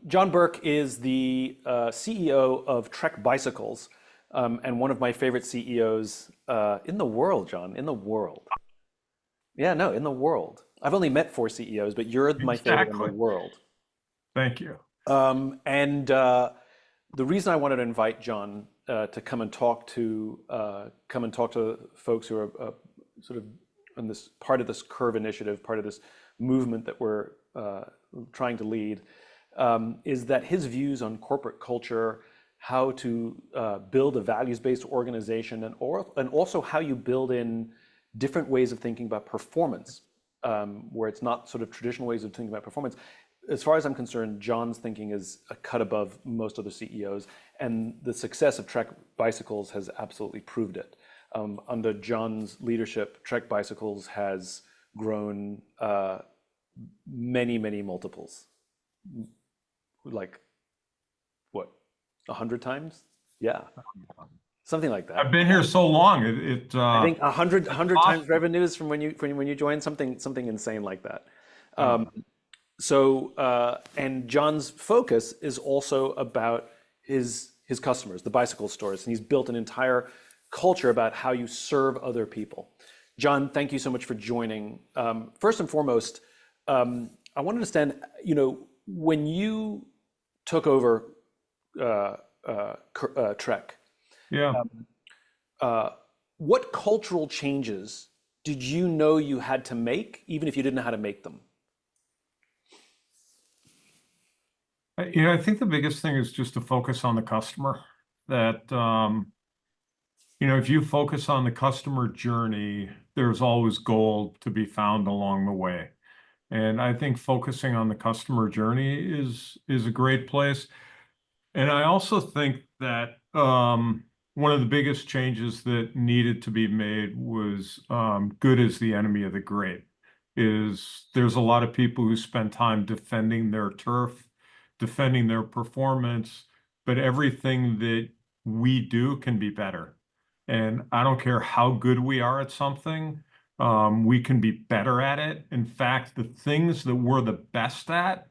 John Burke is the CEO of Trek Bicycles, and one of my favorite CEOs in the world, John, in the world. Yeah, no, in the world. I've only met four CEOs, but you're my favorite in the Exactly. world. Thank you. And the reason I wanted to invite John to come and talk to folks who are sort of on this part of this Curve initiative, part of this movement that we're trying to lead, is that his views on corporate culture, how to build a values-based organization, and also how you build in different ways of thinking about performance, where it's not sort of traditional ways of thinking about performance. As far as I'm concerned, John's thinking is a cut above most other CEOs, and the success of Trek Bicycles has absolutely proved it. Under John's leadership, Trek Bicycles has grown many, many multiples. Like, what, 100 times? Yeah, something like that. I've been here so long. I think 100 times Awesome. revenues from when you joined, something insane like that. Uh, And John's focus is also about his customers, the bicycle stores, and he's built an entire culture about how you serve other people. John, thank you so much for joining. First and foremost, I want to understand, when you took over Trek, yeah. what cultural changes did you know you had to make, even if you didn't know how to make them? I think the biggest thing is just to focus on the customer. That, if you focus on the customer journey, there's always gold to be found along the way. And I think focusing on the customer journey is a great place. And I also think that one of the biggest changes that needed to be made was good is the enemy of the great. There's a lot of people who spend time defending their turf, defending their performance, but everything that we do can be better. And I don't care how good we are at something, we can be better at it. In fact, the things that we're the best at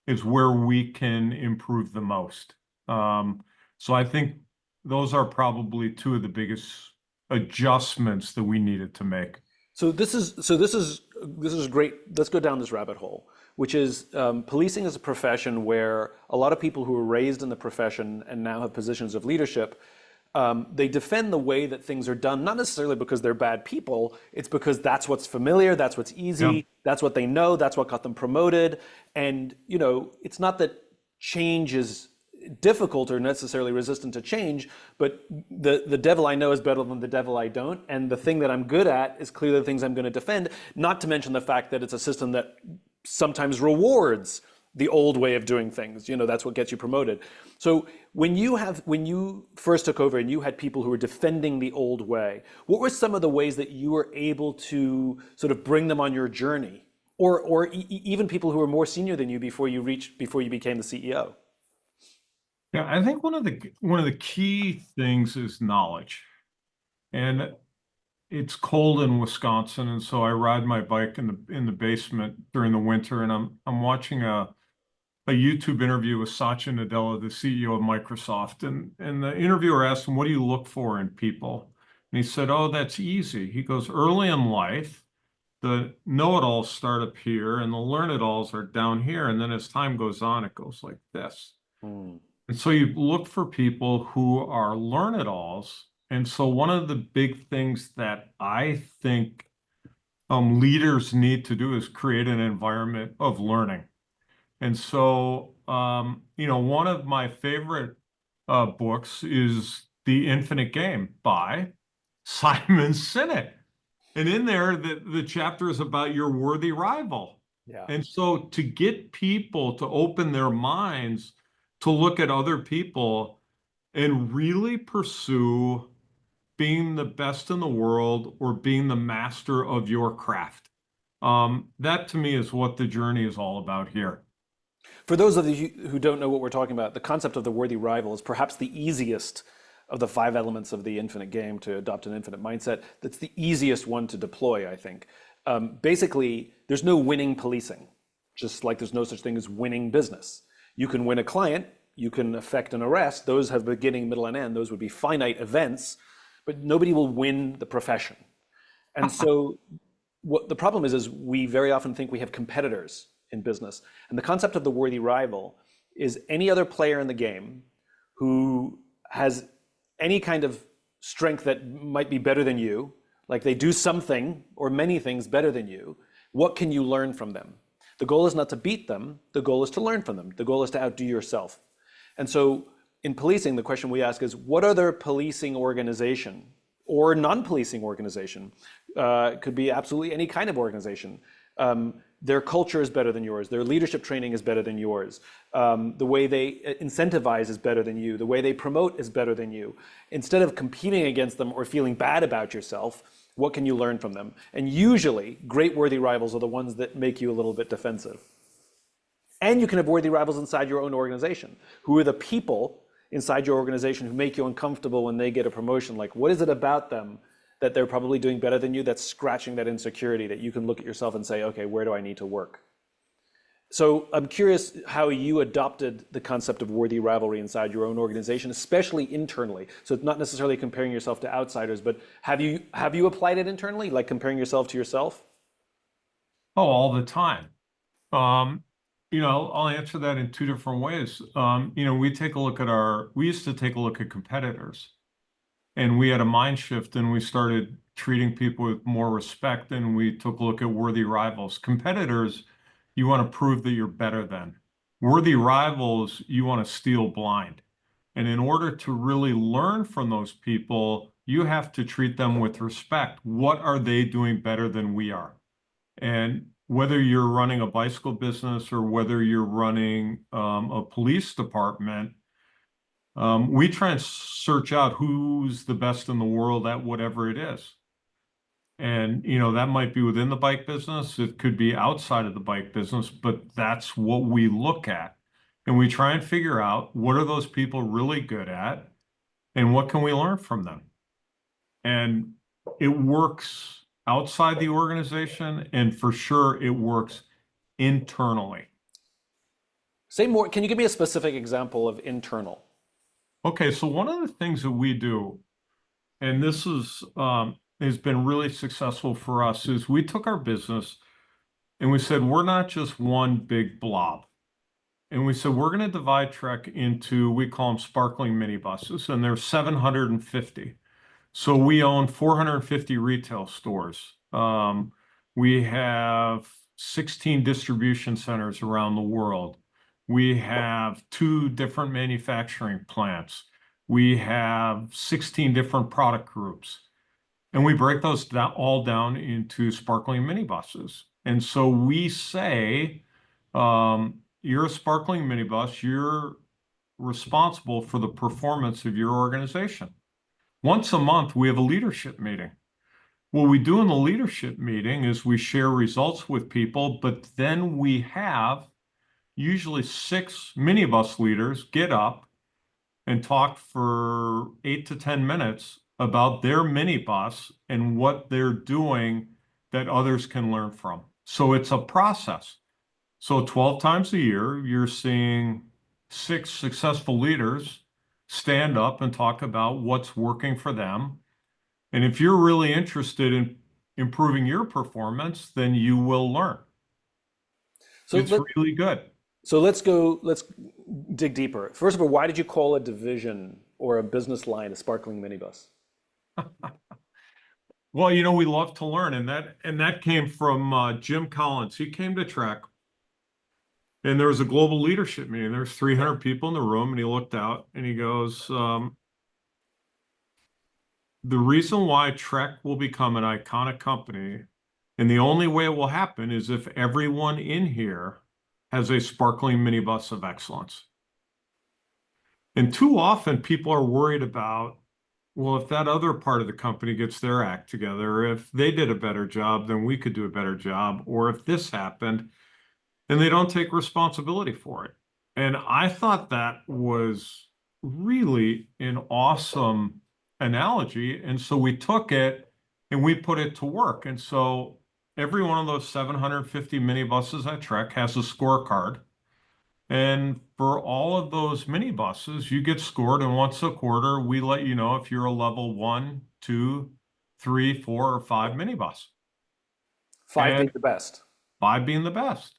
is where we can improve the most. So I think those are probably two of the biggest adjustments that we needed to make. So this is great. Let's go down this rabbit hole, which is policing is a profession where a lot of people who were raised in the profession and now have positions of leadership, they defend the way that things are done, not necessarily because they're bad people. It's because that's what's familiar, that's what's Yeah. easy, that's what they know, that's what got them promoted. And it's not that change is difficult or necessarily resistant to change, but the devil I know is better than the devil I don't. And the thing that I'm good at is clearly the things I'm going to defend, not to mention the fact that it's a system that sometimes rewards the old way of doing things. That's what gets you promoted. So when you first took over and you had people who were defending the old way, what were some of the ways that you were able to sort of bring them on your journey, or even people who were more senior than you before you became the CEO? Yeah, I think one of the key things is knowledge. And it's cold in Wisconsin, and so I ride my bike in the basement during the winter, and I'm watching a YouTube interview with Satya Nadella, the CEO of Microsoft, and the interviewer asked him, "What do you look for in people?" And he said, "Oh, that's easy." He goes, "Early in life, the know-it-alls start up here, and the learn-it-alls are down here, and then as time goes on, it goes like this." Hmm. And so you look for people who are learn-it-alls. And so one of the big things that I think leaders need to do is create an environment of learning. And so, one of my favorite books is The Infinite Game by Simon Sinek. And in there, the chapter is about your worthy rival. Yeah. And so to get people to open their minds to look at other people and really pursue being the best in the world or being the master of your craft. That to me is what the journey is all about here. For those of you who don't know what we're talking about, the concept of the worthy rival is perhaps the easiest of the five elements of the infinite game to adopt an infinite mindset. That's the easiest one to deploy, I think. Basically, there's no winning policing, just like there's no such thing as winning business. You can win a client, you can effect an arrest. Those have beginning, middle, and end. Those would be finite events, but nobody will win the profession. And so what the problem is we very often think we have competitors in business. And the concept of the worthy rival is any other player in the game who has any kind of strength that might be better than you, like they do something or many things better than you. What can you learn from them? The goal is not to beat them, the goal is to learn from them. The goal is to outdo yourself. And so in policing, the question we ask is, what other policing organization or non-policing organization, could be absolutely any kind of organization, their culture is better than yours, their leadership training is better than yours, the way they incentivize is better than you, the way they promote is better than you. Instead of competing against them or feeling bad about yourself, what can you learn from them? And usually, great worthy rivals are the ones that make you a little bit defensive. And you can have worthy rivals inside your own organization. Who are the people inside your organization who make you uncomfortable when they get a promotion? Like, what is it about them that they're probably doing better than you that's scratching that insecurity that you can look at yourself and say, okay, where do I need to work? So I'm curious how you adopted the concept of worthy rivalry inside your own organization, especially internally. So it's not necessarily comparing yourself to outsiders, but have you applied it internally, like comparing yourself to yourself? Oh, all the time. I'll answer that in two different ways. We used to take a look at competitors, and we had a mind shift, and we started treating people with more respect, and we took a look at worthy rivals. Competitors, you want to prove that you're better than. Worthy rivals, you want to steal blind. And in order to really learn from those people, you have to treat them with respect. What are they doing better than we are? And whether you're running a bicycle business or whether you're running a police department, we try and search out who's the best in the world at whatever it is. And, that might be within the bike business. It could be outside of the bike business, but that's what we look at. And we try and figure out what are those people really good at and what can we learn from them? And it works outside the organization, and for sure it works internally. Say more, can you give me a specific example of internal? Okay, so one of the things that we do, and this has been really successful for us, is we took our business and we said, we're not just one big blob. And we said, we're going to divide Trek into, we call them sparkling minibuses, and there's 750. So we own 450 retail stores. We have 16 distribution centers around the world. We have 2 different manufacturing plants. We have 16 different product groups. And we break those all down into sparkling minibuses. And so we say, you're a sparkling minibus, you're responsible for the performance of your organization. Once a month, we have a leadership meeting. What we do in the leadership meeting is we share results with people, but then we have usually 6 minibus leaders get up and talk for 8 to 10 minutes about their minibus and what they're doing that others can learn from. So it's a process. So 12 times a year, you're seeing 6 successful leaders stand up and talk about what's working for them. And if you're really interested in improving your performance, then you will learn. So it's really good. So let's dig deeper. First of all, why did you call a division or a business line a sparkling minibus? Well, we love to learn, and that came from Jim Collins. He came to Trek, and there was a global leadership meeting. There's 300 people in the room, and he looked out and he goes, the reason why Trek will become an iconic company, and the only way it will happen is if everyone in here has a sparkling minibus of excellence. And too often people are worried about, well, if that other part of the company gets their act together, if they did a better job, then we could do a better job. Or if this happened, and they don't take responsibility for it. And I thought that was really an awesome analogy. And so we took it and we put it to work. And so every one of those 750 minibuses at Trek has a scorecard. And for all of those minibuses, you get scored, and once a quarter, we let you know if you're a level 1, 2, 3, 4, or 5 minibus. 5 being And the best. 5 being the best.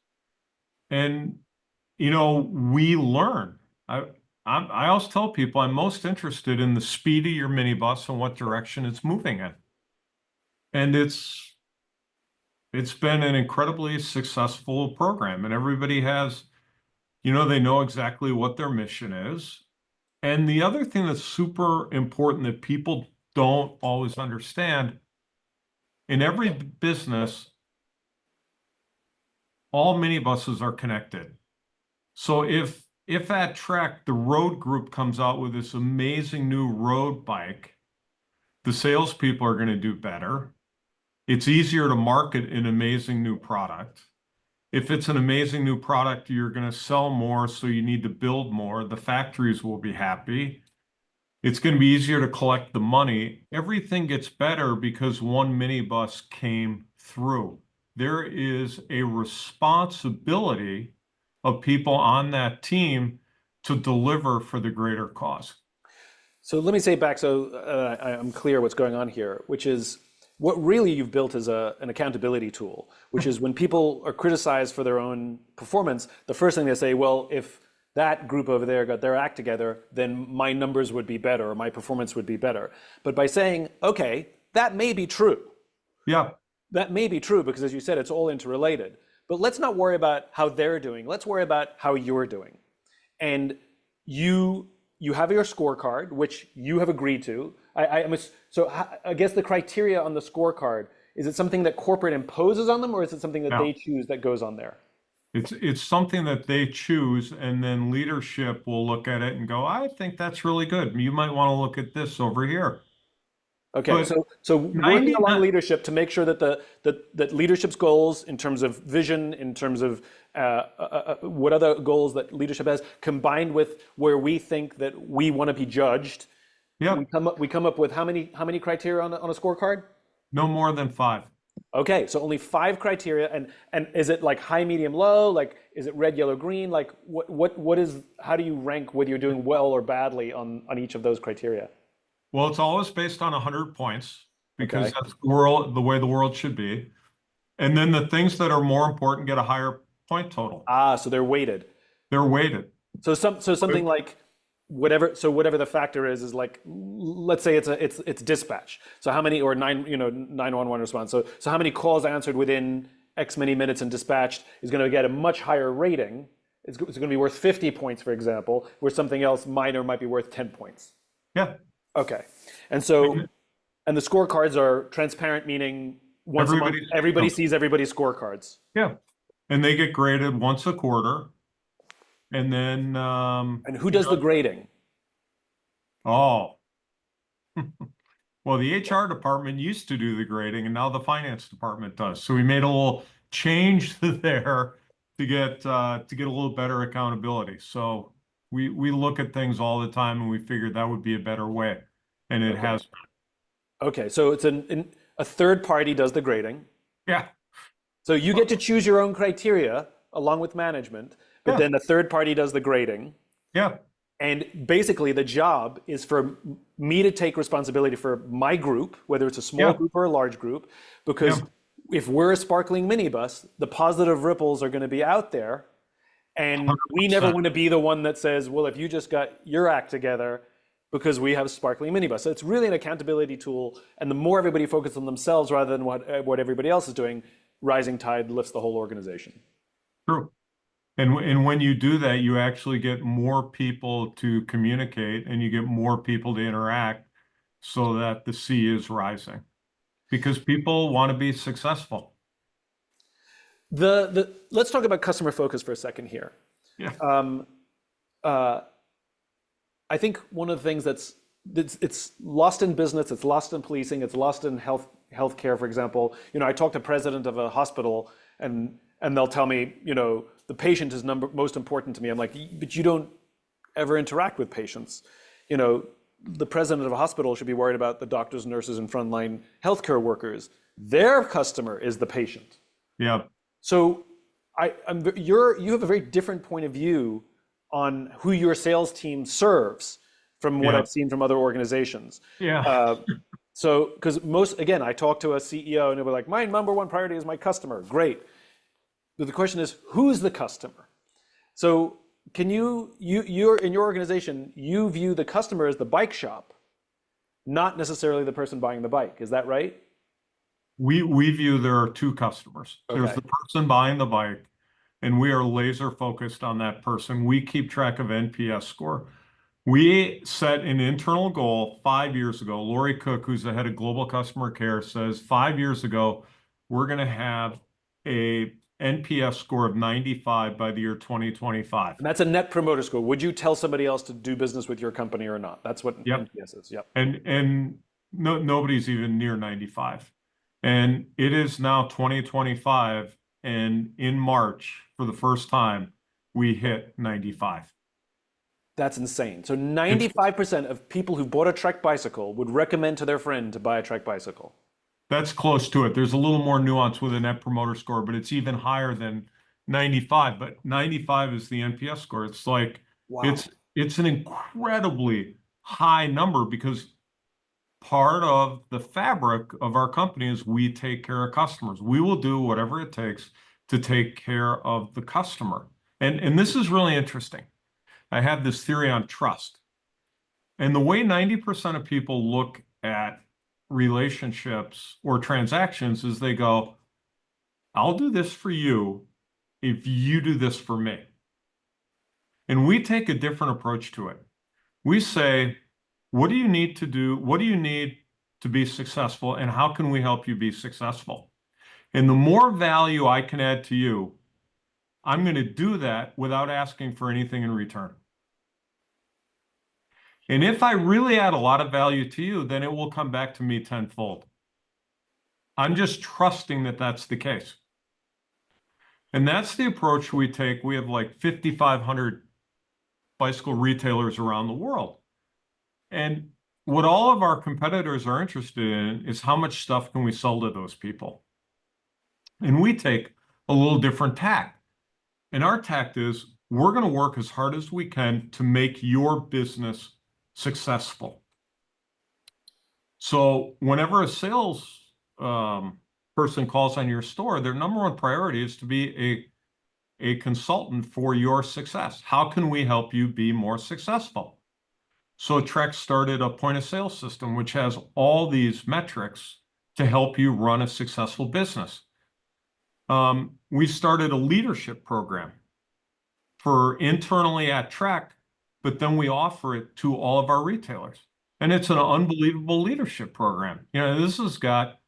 And we learn. I always tell people I'm most interested in the speed of your minibus and what direction it's moving in. And it's been an incredibly successful program, and everybody has, they know exactly what their mission is. And the other thing that's super important that people don't always understand, in every business, all minibuses are connected. So if at Trek, the road group comes out with this amazing new road bike, the salespeople are going to do better. It's easier to market an amazing new product. If it's an amazing new product, you're going to sell more, so you need to build more. The factories will be happy. It's going to be easier to collect the money. Everything gets better because one minibus came through. There is a responsibility of people on that team to deliver for the greater cause. So let me say it back so I'm clear what's going on here, which is what really you've built is an accountability tool, which is when people are criticized for their own performance, the first thing they say, well, if that group over there got their act together, then my numbers would be better, or my performance would be better. But by saying, okay, that may be true. Yeah. That may be true because, as you said, it's all interrelated. But let's not worry about how they're doing. Let's worry about how you're doing. And you have your scorecard, which you have agreed to. So I guess the criteria on the scorecard, is it something that corporate imposes on them, or is it something that No. they choose that goes on there? It's something that they choose, and then leadership will look at it and go, I think that's really good. You might want to look at this over here. Okay, But so working along 99, leadership to make sure that that leadership's goals in terms of vision, in terms of what other goals that leadership has, combined with where we think that we want to be judged, yeah, we come up with how many criteria on a scorecard? no more than 5. Okay, so only 5 criteria, and is it like high, medium, low? Like, is it red, yellow, green? Like, what is? How do you rank whether you're doing well or badly on each of those criteria? Well, it's always based on 100 points because Okay. that's the way the world should be. And then the things that are more important get a higher point total. Ah, so they're weighted. They're weighted. So something like whatever the factor is like, let's say it's dispatch. So how many, or 911 response. So how many calls answered within X many minutes and dispatched is going to get a much higher rating. It's going to be worth 50 points, for example, where something else minor might be worth 10 points. Yeah. Okay. And the scorecards are transparent, meaning once a month, everybody sees everybody's scorecards. Yeah. And they get graded once a quarter. And then, And who does the grading? oh, well, the HR department used to do the grading, and now the finance department does. So we made a little change there to get a little better accountability. So we look at things all the time, and we figured that would be a better way, and it has. Okay, so it's a third party does the grading. Yeah. So you get to choose your own criteria along with management, but then a third party does the grading. Yeah. And basically the job is for me to take responsibility for my group, whether it's a small group or a large group, because if we're a sparkling minibus, the positive ripples are going to be out there. And 100%. We never want to be the one that says, well, if you just got your act together, because we have a sparkling minibus. So it's really an accountability tool. And the more everybody focuses on themselves rather than what everybody else is doing, rising tide lifts the whole organization. True. And when you do that, you actually get more people to communicate, and you get more people to interact, so that the sea is rising, because people want to be successfsul. Let's talk about customer focus for a second here. Yeah. I think one of the things it's lost in business, it's lost in policing, it's lost in healthcare, for example. I talked to president of a hospital, and they'll tell me, the patient is most important to me. I'm like, but you don't ever interact with patients. The president of a hospital should be worried about the doctors, nurses, and frontline healthcare workers. Their customer is the patient. Yeah. So you have a very different point of view on who your sales team serves from what Yeah. I've seen from other organizations. Yeah. Uh, so, because again, I talk to a CEO and they're like, my number one priority is my customer. Great. But the question is, who's the customer? So, can you're in your organization, you view the customer as the bike shop, not necessarily the person buying the bike. Is that right? We view there are two customers. There's Okay. the person buying the bike, and we are laser focused on that person. We keep track of NPS score. We set an internal goal 5 years ago. Lori Cook, who's the head of global customer care, says 5 years ago, we're going to have a NPS score of 95 by the year 2025. And that's a net promoter score. Would you tell somebody else to do business with your company or not? That's what Yep. NPS is. Yep. And nobody's even near 95. And it is now 2025, and in March, for the first time, we hit 95. That's insane. So It's 95% of people who bought a Trek bicycle would recommend to their friend to buy a Trek bicycle. That's close to it. There's a little more nuance with a net promoter score, but it's even higher than 95. But 95 is the NPS score. It's like Wow. it's an incredibly high number because part of the fabric of our company is we take care of customers. We will do whatever it takes to take care of the customer. And this is really interesting. I have this theory on trust. And the way 90% of people look at relationships or transactions is they go, I'll do this for you if you do this for me. And we take a different approach to it. We say, what do you need to do? What do you need to be successful? And how can we help you be successful? And the more value I can add to you, I'm going to do that without asking for anything in return. And if I really add a lot of value to you, then it will come back to me tenfold. I'm just trusting that that's the case. And that's the approach we take. We have like 5,500 bicycle retailers around the world. And what all of our competitors are interested in is how much stuff can we sell to those people. And we take a little different tack. And our tact is we're going to work as hard as we can to make your business successful. So whenever a sales person calls on your store, their number one priority is to be a consultant for your success. How can we help you be more successful? So Trek started a point of sale system, which has all these metrics to help you run a successful business. We started a leadership program for internally at Trek, but then we offer it to all of our retailers. And it's an unbelievable leadership program. You know, this has got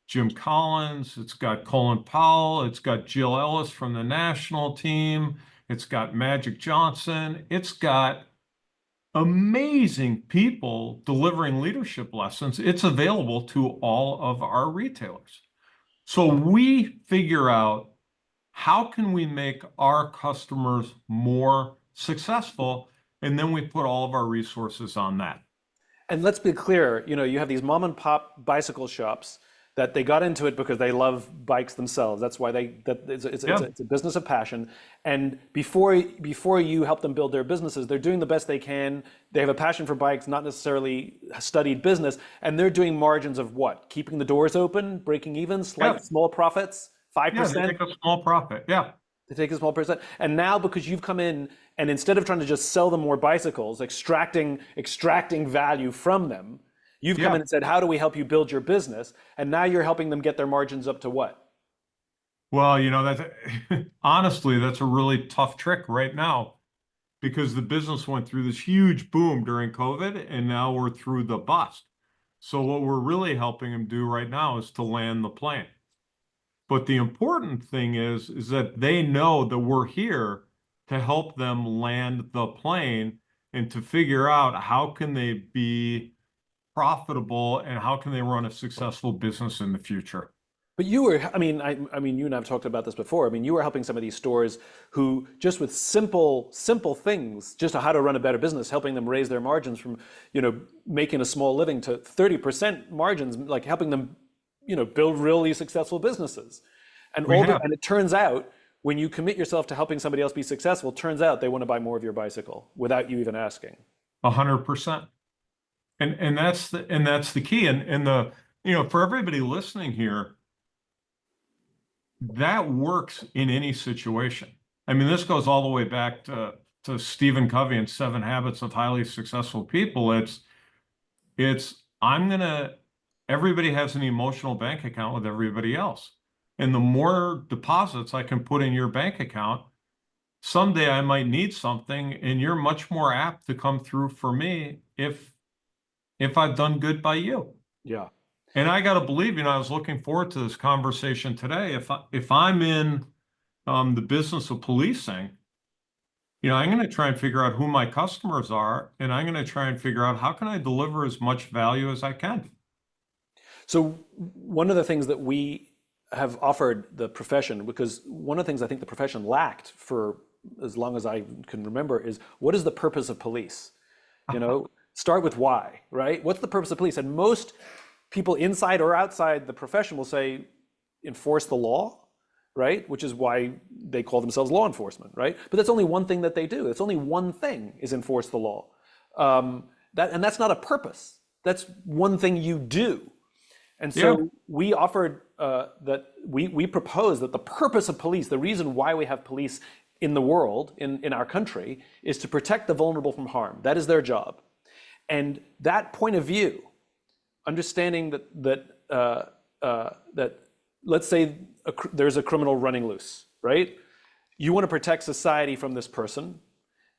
Jim Collins, it's got Colin Powell, it's got Jill Ellis from the national team, it's got Magic Johnson, it's got amazing people delivering leadership lessons. It's available to all of our retailers. So we figure out how can we make our customers more successful, and then we put all of our resources on that. And let's be clear, you have these mom and pop bicycle shops that they got into it because they love bikes themselves. That's why it's a business of passion. And before you help them build their businesses, they're doing the best they can. They have a passion for bikes, not necessarily studied business, and they're doing margins of what? Keeping the doors open, breaking even, small profits, 5%. Yeah, they take a small profit. Yeah. They take a small percent. And now because you've come in and instead of trying to just sell them more bicycles, extracting value from them, you've come in and said, how do we help you build your business? And now you're helping them get their margins up to what? Well, honestly, that's a really tough trick right now because the business went through this huge boom during COVID and now we're through the bust. So what we're really helping them do right now is to land the plane. But the important thing is that they know that we're here to help them land the plane and to figure out how can they be profitable and how can they run a successful business in the future. But you were, I mean, you and I've talked about this before. I mean, you were helping some of these stores who just with simple things, just how to run a better business, helping them raise their margins from, making a small living to 30% margins, like helping them, build really successful businesses. And and it turns out when you commit yourself to helping somebody else be successful, turns out they want to buy more of your bicycle without you even asking. 100%. And that's the key. And the, for everybody listening here, that works in any situation. I mean, this goes all the way back to Stephen Covey and 7 Habits of Highly Successful People. Everybody has an emotional bank account with everybody else. And the more deposits I can put in your bank account, someday I might need something, and you're much more apt to come through for me if I've done good by you. Yeah. And I got to believe, I was looking forward to this conversation today. If I'm in the business of policing, I'm going to try and figure out who my customers are, and I'm going to try and figure out how can I deliver as much value as I can. So one of the things that we have offered the profession, because one of the things I think the profession lacked for as long as I can remember, is what is the purpose of police? Start with why, right? What's the purpose of police? And most people inside or outside the profession will say, enforce the law, right? Which is why they call themselves law enforcement, right? But that's only one thing that they do. It's only one thing, is enforce the law. And that's not a purpose. That's one thing you do. And so we offered we proposed that the purpose of police, the reason why we have police in the world, in our country, is to protect the vulnerable from harm. That is their job. And that point of view, understanding that let's say there's a criminal running loose, right? You want to protect society from this person,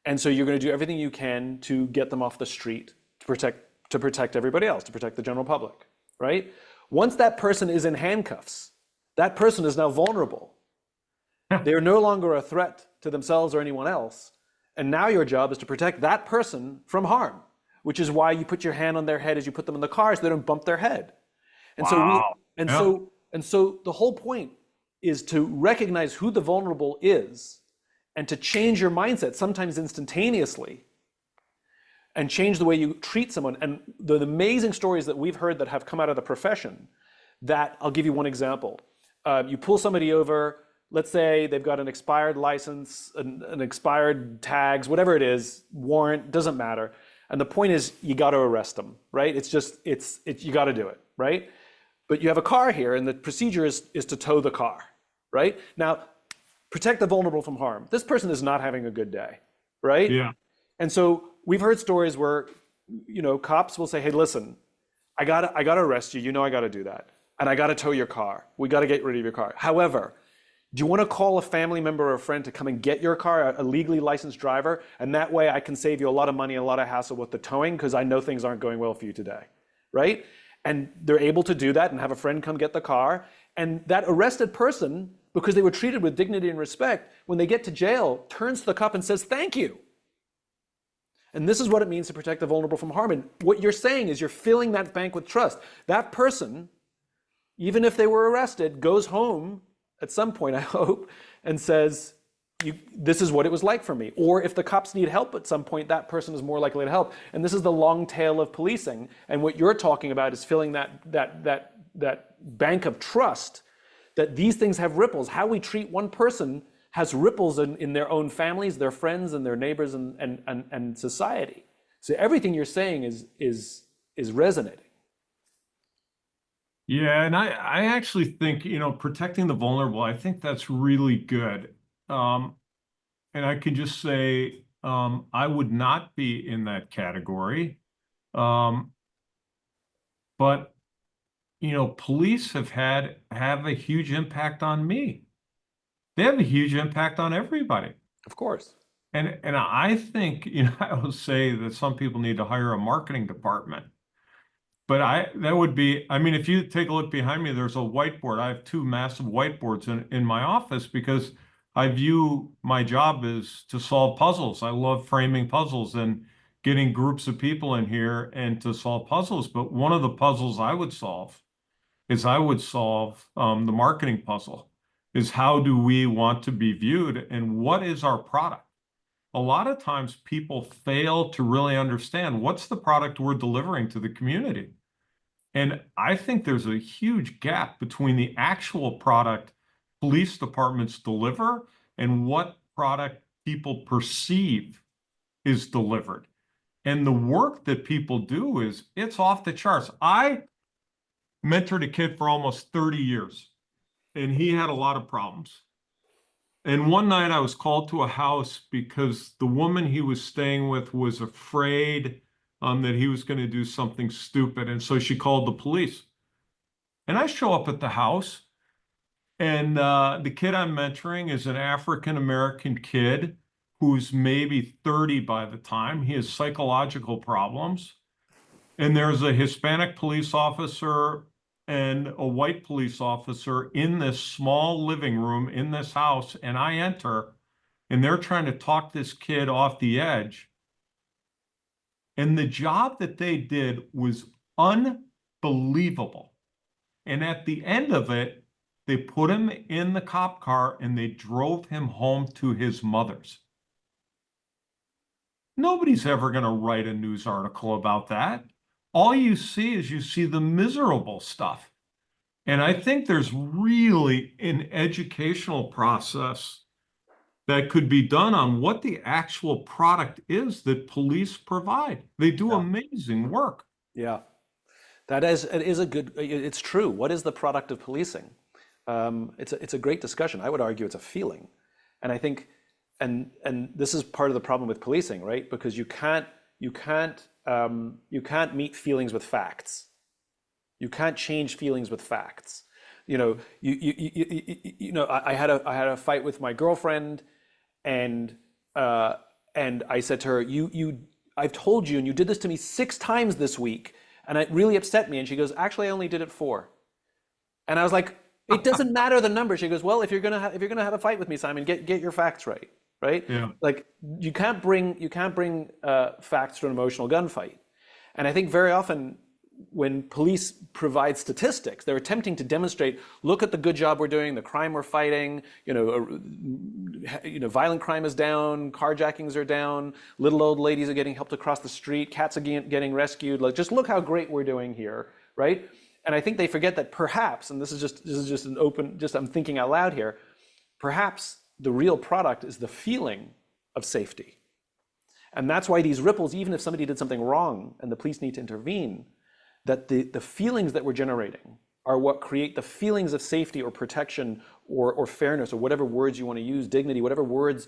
and so you're going to do everything you can to get them off the street, to protect everybody else, to protect the general public, right? Once that person is in handcuffs, that person is now vulnerable. They are no longer a threat to themselves or anyone else, and now your job is to protect that person from harm, which is why you put your hand on their head as you put them in the car so they don't bump their head. And so the whole point is to recognize who the vulnerable is and to change your mindset, sometimes instantaneously, and change the way you treat someone. And the amazing stories that we've heard that have come out of the profession, that I'll give you one example. You pull somebody over, let's say they've got an expired license, an expired tags, whatever it is, warrant, doesn't matter. And the point is, you got to arrest them, right? You got to do it, right? But you have a car here, and the procedure is to tow the car, right? Now, protect the vulnerable from harm. This person is not having a good day, right? Yeah. And so we've heard stories where, cops will say, hey, listen, I gotta arrest you. I gotta do that. And I gotta tow your car. We gotta get rid of your car. However, do you want to call a family member or a friend to come and get your car, a legally licensed driver? And that way I can save you a lot of money and a lot of hassle with the towing, because I know things aren't going well for you today, right? And they're able to do that and have a friend come get the car. And that arrested person, because they were treated with dignity and respect, when they get to jail, turns to the cop and says, thank you. And this is what it means to protect the vulnerable from harm. And what you're saying is you're filling that bank with trust. That person, even if they were arrested, goes home at some point, I hope, and says, this is what it was like for me. Or if the cops need help at some point, that person is more likely to help. And this is the long tail of policing. And what you're talking about is filling that bank of trust, that these things have ripples. How we treat one person has ripples in their own families, their friends, and their neighbors, and society. So everything you're saying is resonating. Yeah, and I actually think, protecting the vulnerable, I think that's really good. And I can just say, I would not be in that category. But, police have a huge impact on me. They have a huge impact on everybody. Of course. And I think, I will say that some people need to hire a marketing department. But that would be, if you take a look behind me, there's a whiteboard. I have 2 massive whiteboards in my office, because I view my job as to solve puzzles. I love framing puzzles and getting groups of people in here and to solve puzzles. But one of the puzzles I would solve is the marketing puzzle, is how do we want to be viewed and what is our product? A lot of times people fail to really understand what's the product we're delivering to the community. And I think there's a huge gap between the actual product police departments deliver and what product people perceive is delivered. And the work that people do it's off the charts. I mentored a kid for almost 30 years, and he had a lot of problems. And one night I was called to a house because the woman he was staying with was afraid that he was going to do something stupid. And so she called the police. And I show up at the house, and the kid I'm mentoring is an African-American kid who's maybe 30 by the time. He has psychological problems. And there's a Hispanic police officer and a white police officer in this small living room in this house. And I enter, and they're trying to talk this kid off the edge. And the job that they did was unbelievable. And at the end of it, they put him in the cop car and they drove him home to his mother's. Nobody's ever going to write a news article about that. All you see is you see the miserable stuff. And I think there's really an educational process that could be done on what the actual product is that police provide. They do amazing work. Yeah, it is a good, it's true. What is the product of policing? It's a great discussion. I would argue it's a feeling. And I think, and this is part of the problem with policing, right? Because you can't meet feelings with facts. You can't change feelings with facts. You know, I had a fight with my girlfriend, and I said to her, I've told you, and you did this to me 6 times this week, and it really upset me. And she goes, actually, I only did it 4. And I was like, it doesn't matter the number. She goes, well, if you're gonna have a fight with me, Simon, get your facts right. Right? Yeah. Like you can't bring facts to an emotional gunfight. And I think very often when police provide statistics, they're attempting to demonstrate, look at the good job we're doing, the crime we're fighting, violent crime is down, carjackings are down, little old ladies are getting helped across the street, cats are getting rescued. Like, just look how great we're doing here, right? And I think they forget that perhaps, and this is just an open, I'm thinking out loud here, perhaps the real product is the feeling of safety. And that's why these ripples, even if somebody did something wrong and the police need to intervene, that the feelings that we're generating are what create the feelings of safety or protection or fairness or whatever words you want to use, dignity, whatever words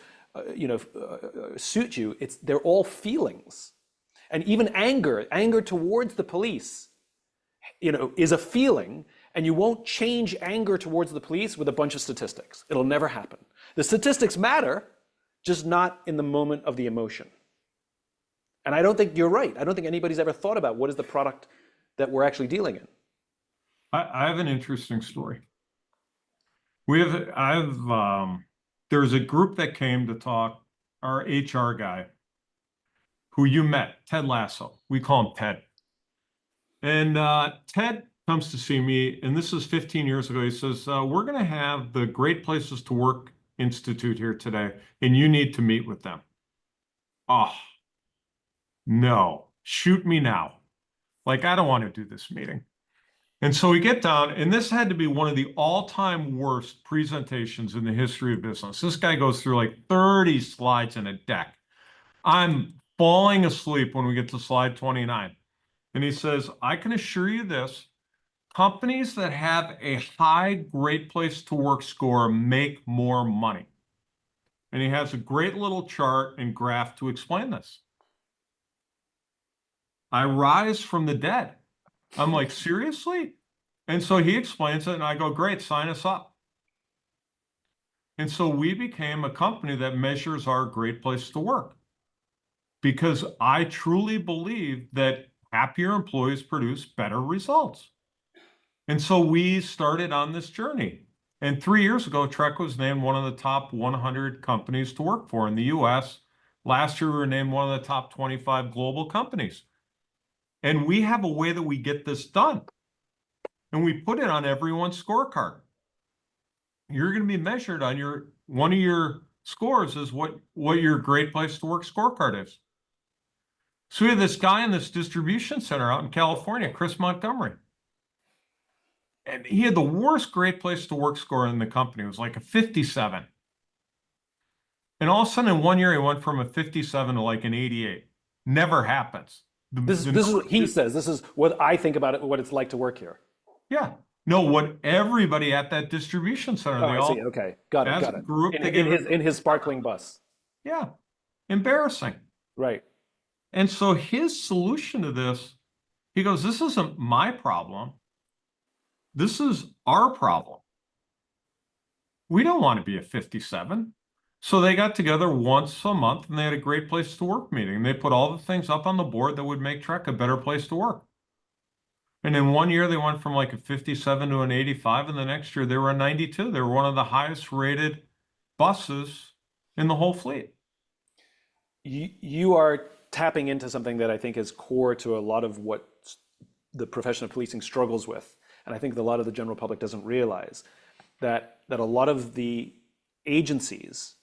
suit you. They're all feelings. And even anger towards the police, is a feeling. And you won't change anger towards the police with a bunch of statistics. It'll never happen. The statistics matter, just not in the moment of the emotion. And I don't think you're right. I don't think anybody's ever thought about what is the product that we're actually dealing in. I have an interesting story. There's a group that came to talk, our HR guy, who you met, Ted Lasso. We call him Ted. And Ted comes to see me, and this is 15 years ago. He says, we're going to have the Great Places to Work Institute here today, and you need to meet with them. Oh, no, shoot me now. Like, I don't want to do this meeting. And so we get down, and this had to be one of the all-time worst presentations in the history of business. This guy goes through like 30 slides in a deck. I'm falling asleep when we get to slide 29. And he says, I can assure you this, companies that have a high Great Place to Work score make more money. And he has a great little chart and graph to explain this. I rise from the dead. I'm like, seriously? And so he explains it, and I go, great, sign us up. And so we became a company that measures our Great Place to Work, because I truly believe that happier employees produce better results. And so we started on this journey. And 3 years ago, Trek was named one of the top 100 companies to work for in the US. Last year, we were named one of the top 25 global companies. And we have a way that we get this done. And we put it on everyone's scorecard. You're going to be measured on one of your scores is what your Great Place to Work scorecard is. So we have this guy in this distribution center out in California, Chris Montgomery. And he had the worst great place to work score in the company. It was like a 57. And all of a sudden in 1 year, he went from a 57 to like an 88. Never happens. This is what he says. This is what I think about it, what it's like to work here. Yeah. No, what everybody at that distribution center, Oh, they I all, see. Okay. Got it. as Got a it. group, they In his sparkling bus. yeah, embarrassing. Right. And so his solution to this, he goes, this isn't my problem. This is our problem. We don't want to be a 57. So they got together once a month and they had a great place to work meeting. They put all the things up on the board that would make Trek a better place to work. And in 1 year, they went from like a 57 to an 85. And the next year, they were a 92. They were one of the highest rated buses in the whole fleet. You are tapping into something that I think is core to a lot of what the profession of policing struggles with. And I think that a lot of the general public doesn't realize that a lot of the agencies,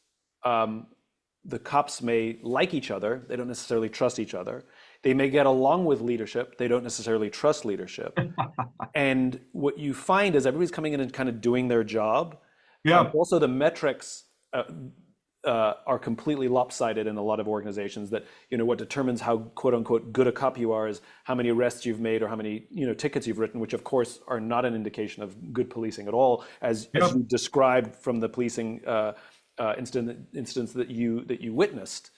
the cops may like each other, they don't necessarily trust each other. They may get along with leadership, they don't necessarily trust leadership. And what you find is everybody's coming in and kind of doing their job. Yeah. Also, the metrics are completely lopsided in a lot of organizations. That, you know, what determines how quote unquote good a cop you are is how many arrests you've made or how many, you know, tickets you've written, which of course are not an indication of good policing at all, as you described from the policing instance that you witnessed.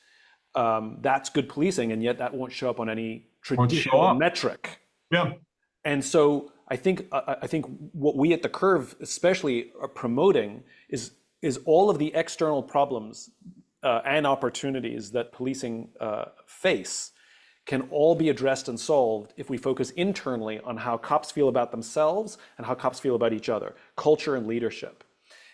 That's good policing, and yet that won't show up on any traditional metric. Yeah. And so I think what we at the Curve especially are promoting is all of the external problems and opportunities that policing face can all be addressed and solved if we focus internally on how cops feel about themselves and how cops feel about each other, culture and leadership.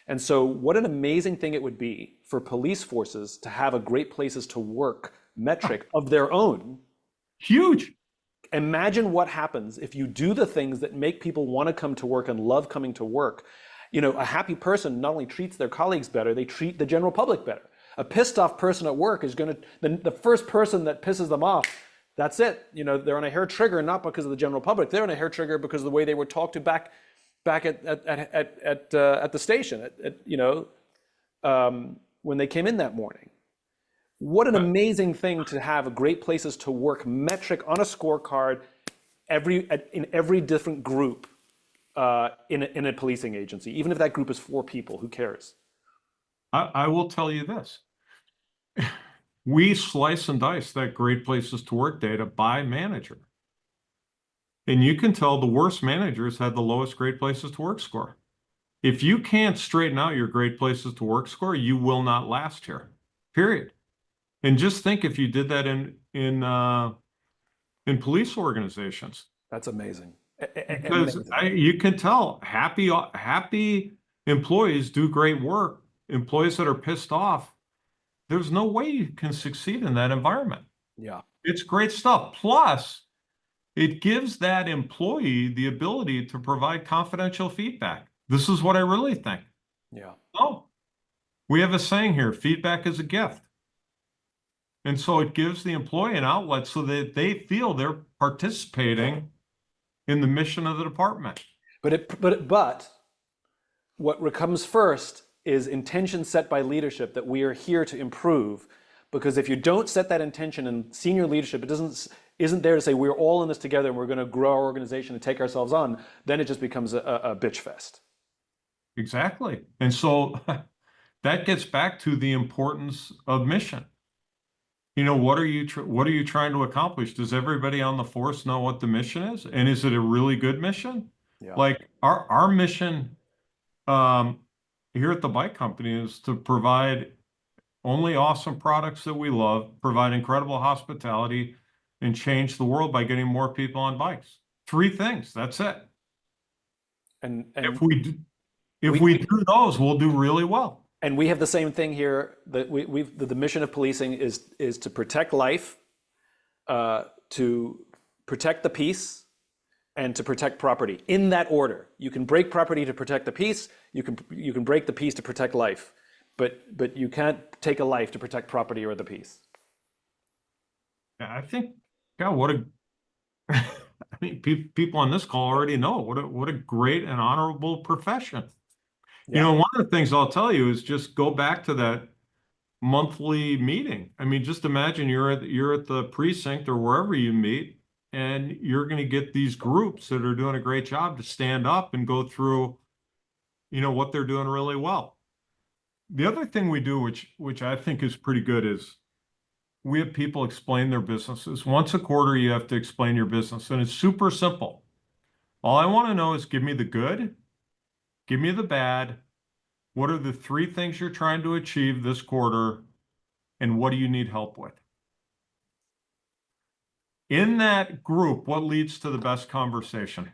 And so what an amazing thing it would be for police forces to have a great places to work metric of their own. Huge. Imagine what happens if you do the things that make people want to come to work and love coming to work. You know, a happy person not only treats their colleagues better, they treat the general public better. A pissed off person at work is going to, the first person that pisses them off, that's it. You know, they're on a hair trigger, not because of the general public. They're on a hair trigger because of the way they were talked to back at the station, when they came in that morning. What an amazing thing to have a great places to work metric on a scorecard in every different group in a policing agency, even if that group is 4 people, who cares? I will tell you this. We slice and dice that great places to work data by manager. And you can tell the worst managers had the lowest great places to work score. If you can't straighten out your great places to work score, you will not last here, period. And just think if you did that in police organizations. That's amazing. Because you can tell happy employees do great work. Employees that are pissed off, there's no way you can succeed in that environment. Yeah. It's great stuff. Plus, it gives that employee the ability to provide confidential feedback. This is what I really think. Yeah. Oh, we have a saying here, feedback is a gift. And so it gives the employee an outlet so that they feel they're participating in the mission of the department. But what comes first is intention set by leadership that we are here to improve. Because if you don't set that intention in senior leadership, it isn't there to say we're all in this together and we're going to grow our organization and take ourselves on, then it just becomes a bitch fest. Exactly. And so that gets back to the importance of mission. You know, what are you trying to accomplish? Does everybody on the force know what the mission is? And is it a really good mission? Yeah. Like our mission here at the bike company is to provide only awesome products that we love, provide incredible hospitality, and change the world by getting more people on bikes. 3 things. That's it. And if we do those, we'll do really well. And we have the same thing here. That the mission of policing is to protect life, to protect the peace, and to protect property. In that order. You can break property to protect the peace. You can break the peace to protect life, but you can't take a life to protect property or the peace. Yeah, I think, God, what a mean, people on this call already know what a great and honorable profession. You Yeah. know, one of the things I'll tell you is just go back to that monthly meeting. I mean, just imagine you're at the precinct or wherever you meet, and you're going to get these groups that are doing a great job to stand up and go through, what they're doing really well. The other thing we do, which I think is pretty good, is we have people explain their businesses. Once a quarter, you have to explain your business, and it's super simple. All I want to know is give me the good, give me the bad. What are the three things you're trying to achieve this quarter, and what do you need help with? In that group, what leads to the best conversation?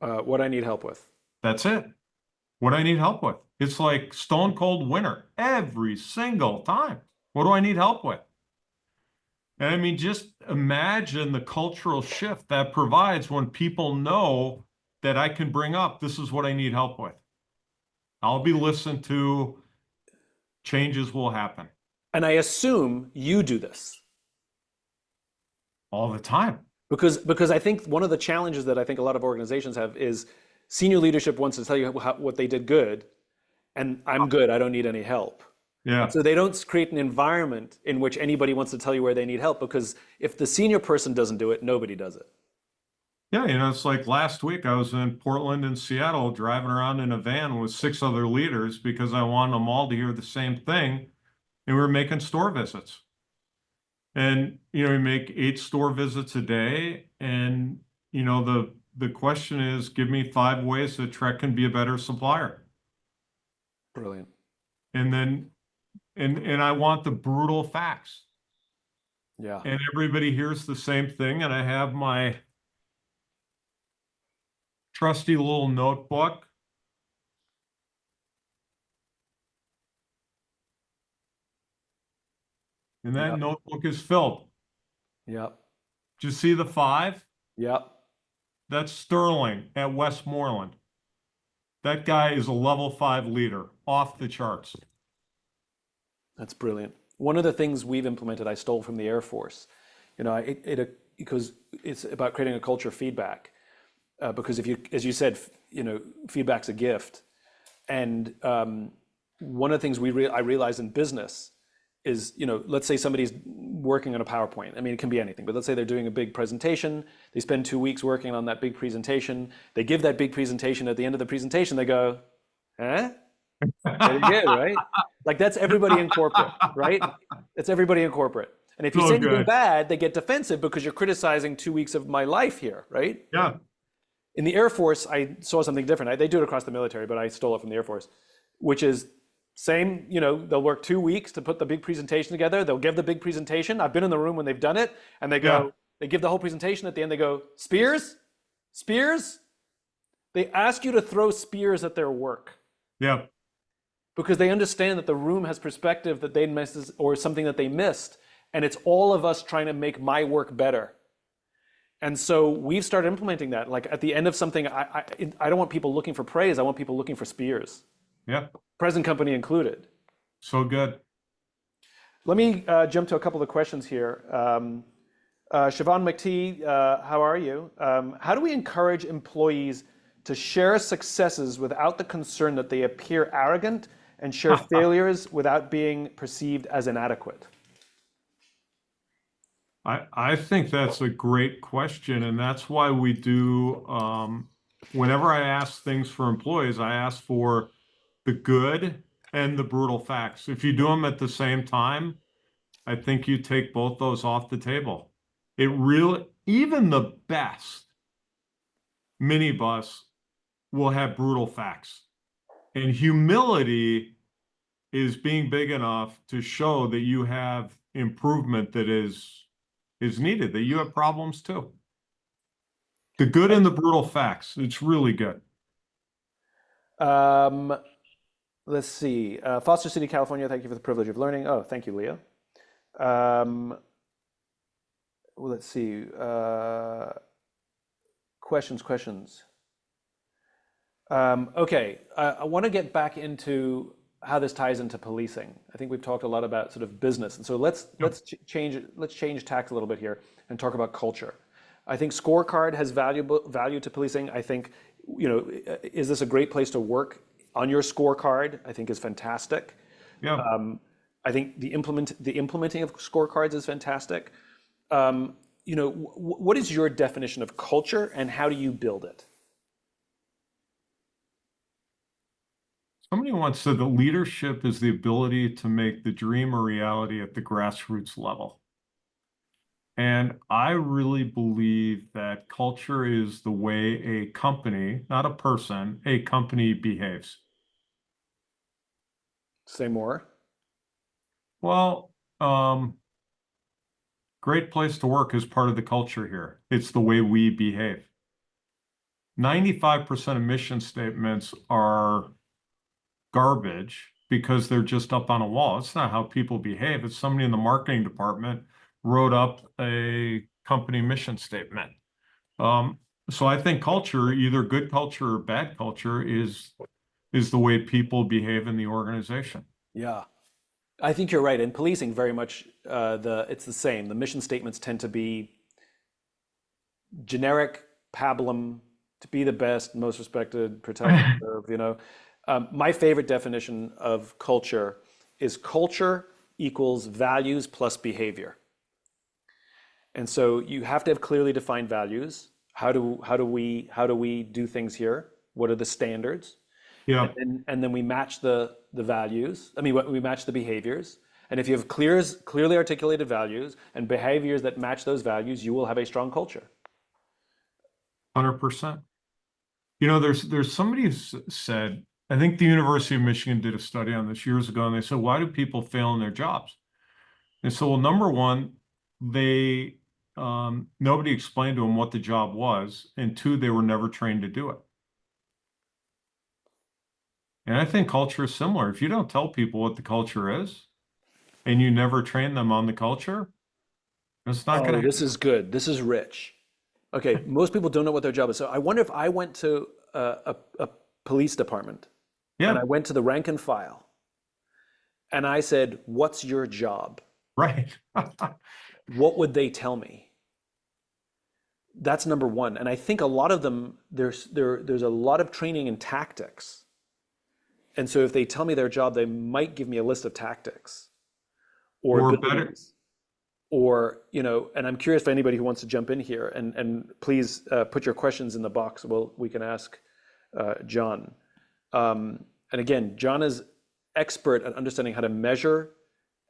What I need help with. That's it. What I need help with. It's like stone cold winner every single time. What do I need help with? And I mean, just imagine the cultural shift that provides when people know that I can bring up, this is what I need help with. I'll be listened to, changes will happen And I assume you do this. all the time. Because I think one of the challenges that I think a lot of organizations have is senior leadership wants to tell you what they did good, and I'm good, I don't need any help. And Yeah. so they don't create an environment in which anybody wants to tell you where they need help, because if the senior person doesn't do it, nobody does it. Yeah, it's like last week I was in Portland and Seattle driving around in a van with 6 other leaders because I wanted them all to hear the same thing. And we were making store visits. And, we make 8 store visits a day. And, the question is, give me 5 ways that Trek can be a better supplier. Brilliant. And then, and I want the brutal facts. Yeah. And everybody hears the same thing. And I have my trusty little notebook. And that Yep. notebook is filled. Yep. Do you see the 5? Yep. That's Sterling at Westmoreland. That guy is a level 5 leader, off the charts. That's brilliant. One of the things we've implemented, I stole from the Air Force. Because it's about creating a culture of feedback. Because if you, as you said, feedback's a gift. And one of the things I realize in business is, let's say somebody's working on a PowerPoint. I mean, it can be anything, but let's say they're doing a big presentation. They spend 2 weeks working on that big presentation. They give that big presentation. At the end of the presentation, they go, huh? Very good, right? Like that's everybody in corporate, right? That's everybody in corporate. And if you So say anything good. bad, they get defensive because you're criticizing 2 weeks of my life here, right? Yeah. In the Air Force, I saw something different. They do it across the military, but I stole it from the Air Force, which is same, they'll work 2 weeks to put the big presentation together. They'll give the big presentation. I've been in the room when they've done it, and they go, they give the whole presentation. At the end, they go, spears? Spears? They ask you to throw spears at their work. Yeah. Because they understand that the room has perspective that they missed or something that they missed. And it's all of us trying to make my work better. And so we've started implementing that. Like at the end of something, I don't want people looking for praise. I want people looking for spears. Yeah. Present company included. So good. Let me jump to a couple of questions here. Siobhan McTee, how are you? How do we encourage employees to share successes without the concern that they appear arrogant and share failures without being perceived as inadequate? I think that's a great question. And that's why we do, whenever I ask things for employees, I ask for the good and the brutal facts. If you do them at the same time, I think you take both those off the table. It really, even the best minibus will have brutal facts. And humility is being big enough to show that you have improvement that is needed, that you have problems too. The good and the brutal facts. It's really good. Let's see. Foster City, California, thank you for the privilege of learning. Oh, thank you, Leo. Well, let's see. Questions. Okay, I want to get back into how this ties into policing. I think we've talked a lot about sort of business, and so let's change tack a little bit here and talk about culture. I think scorecard has value to policing. I think, is this a great place to work on your scorecard? I think is fantastic. Yeah. I think the implementing of scorecards is fantastic. What is your definition of culture, and how do you build it? Somebody once said that leadership is the ability to make the dream a reality at the grassroots level. And I really believe that culture is the way a company, not a person, a company behaves. Say more. Well, great place to work is part of the culture here. It's the way we behave. 95% of mission statements are garbage because they're just up on a wall. It's not how people behave. It's somebody in the marketing department wrote up a company mission statement. So I think culture, either good culture or bad culture, is the way people behave in the organization. Yeah, I think you're right. In policing, very much it's the same. The mission statements tend to be generic, pablum, to be the best, most respected, protect, and serve. My favorite definition of culture is culture equals values plus behavior. And so you have to have clearly defined values. How do we do things here? What are the standards? Yeah, And then we match the values. I mean, we match the behaviors. And if you have clearly articulated values and behaviors that match those values, you will have a strong culture. 100%. There's somebody who said, I think the University of Michigan did a study on this years ago, and they said, why do people fail in their jobs? And so, well, number one, they nobody explained to them what the job was, and two, they were never trained to do it. And I think culture is similar. If you don't tell people what the culture is, and you never train them on the culture, it's not going Oh, to this is good. This is rich. Okay, most people don't know what their job is. So I wonder if I went to a police department and Yeah, I went to the rank and file and I said, "What's your job?" right. What would they tell me? That's number one. And I think a lot of them, there's a lot of training in tactics. And so if they tell me their job, they might give me a list of tactics or Or better, abilities. Or, and I'm curious for anybody who wants to jump in here, and please put your questions in the box. Well, we can ask John. And again, John is expert at understanding how to measure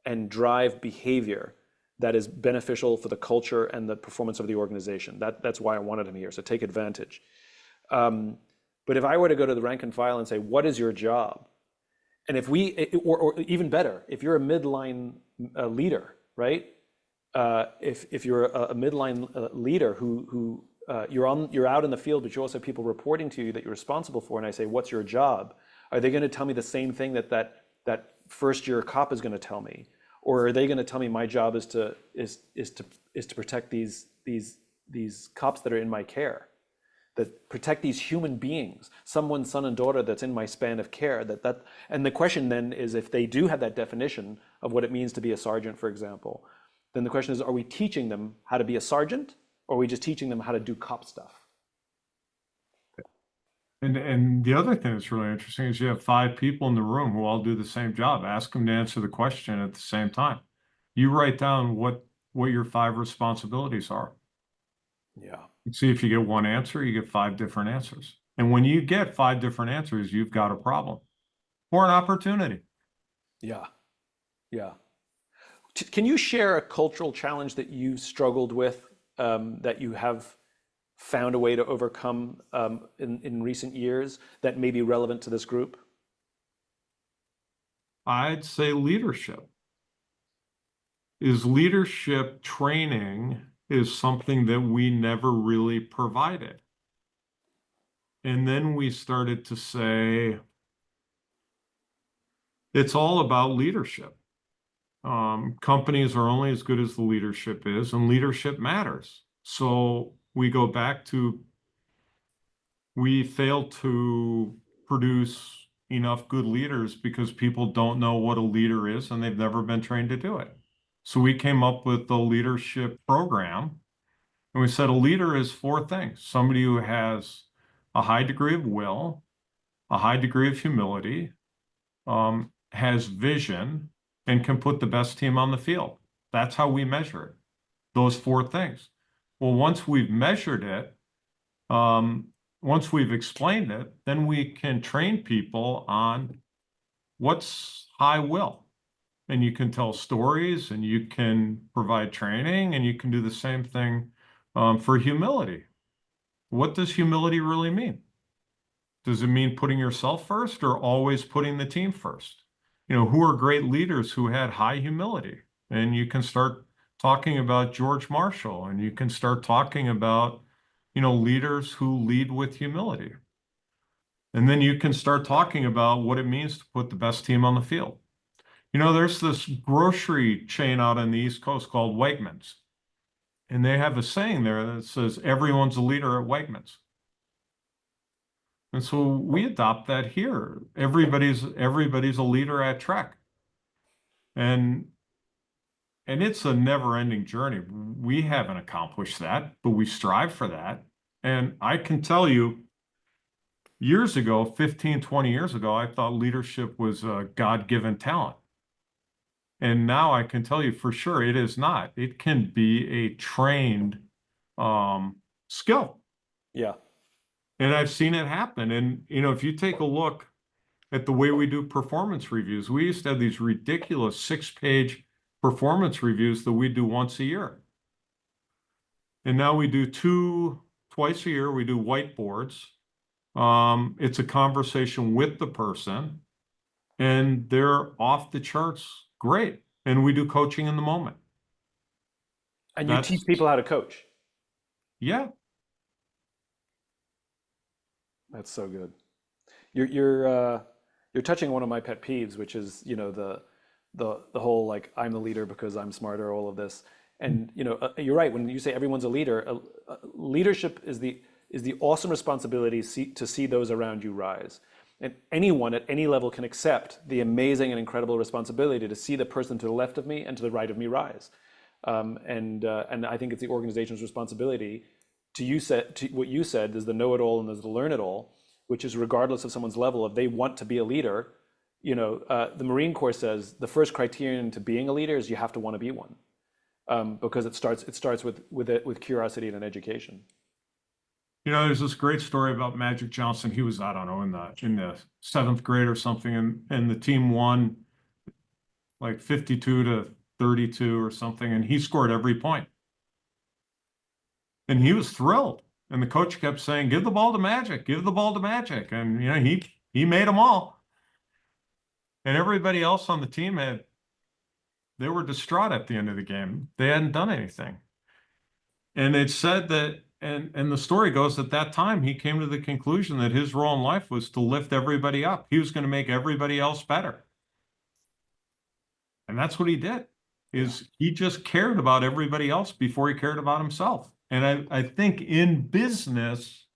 and drive behavior that is beneficial for the culture and the performance of the organization. That's why I wanted him here. So take advantage. But if I were to go to the rank and file and say, "What is your job?" And if or even better, if you're a midline leader, right? If you're a midline leader who you're out in the field, but you also have people reporting to you that you're responsible for, and I say, "What's your job?" Are they going to tell me the same thing that first year cop is going to tell me, or are they going to tell me my job is to protect these cops that are in my care, that protect these human beings, someone's son and daughter that's in my span of care? And the question then is, if they do have that definition of what it means to be a sergeant, for example, then the question is, are we teaching them how to be a sergeant, or are we just teaching them how to do cop stuff? and the other thing that's really interesting is you have 5 people in the room who all do the same job. Ask them to answer the question at the same time. You write down what your 5 responsibilities are. Yeah. See if you get one answer, you get 5 different answers. And when you get 5 different answers, you've got a problem or an opportunity. Yeah. Yeah. Can you share a cultural challenge that you struggled with, that you have found a way to overcome in recent years that may be relevant to this group? I'd say leadership. Leadership training is something that we never really provided. And then we started to say, it's all about leadership. Companies are only as good as the leadership is, and leadership matters. So we go back to, we failed to produce enough good leaders because people don't know what a leader is and they've never been trained to do it. So we came up with the leadership program, and we said a leader is four things: somebody who has a high degree of will, a high degree of humility, has vision, and can put the best team on the field. That's how we measure it, those four things. Well, once we've measured it, once we've explained it, then we can train people on what's high will. And you can tell stories, and you can provide training, and you can do the same thing for humility. What does humility really mean? Does it mean putting yourself first or always putting the team first? Who are great leaders who had high humility? And you can start talking about George Marshall, and you can start talking about, leaders who lead with humility. And then you can start talking about what it means to put the best team on the field. There's this grocery chain out on the East Coast called Wegmans. And they have a saying there that says, everyone's a leader at Wegmans. And so we adopt that here. Everybody's a leader at Trek. And it's a never-ending journey. We haven't accomplished that, but we strive for that. And I can tell you, years ago, 15, 20 years ago, I thought leadership was a God-given talent. And now I can tell you for sure it is not. It can be a trained skill. Yeah. And I've seen it happen. And, if you take a look at the way we do performance reviews, we used to have these ridiculous 6-page performance reviews that we do once a year. And now we do twice a year, we do whiteboards. It's a conversation with the person, and they're off the charts great. And we do coaching in the moment. And you teach people how to coach. Yeah. That's so good. You're touching one of my pet peeves, which is, the whole like I'm the leader because I'm smarter, all of this. And you're right when you say everyone's a leader. Leadership is the awesome responsibility to see those around you rise. And anyone at any level can accept the amazing and incredible responsibility to see the person to the left of me and to the right of me rise. And I think it's the organization's responsibility to what you said, there's the know-it-all and there's the learn-it-all, which is regardless of someone's level, if they want to be a leader, the Marine Corps says the first criterion to being a leader is you have to want to be one, because it starts with curiosity and an education. There's this great story about Magic Johnson. He was, I don't know, in the 7th grade or something, and the team won like 52-32 or something, and he scored every point. And he was thrilled. And the coach kept saying, give the ball to Magic, give the ball to Magic. And, he made them all. And everybody else on the team they were distraught at the end of the game. They hadn't done anything. And it said that, and the story goes, at that time, he came to the conclusion that his role in life was to lift everybody up. He was going to make everybody else better. And that's what he did, is he just cared about everybody else before he cared about himself. And I think in business,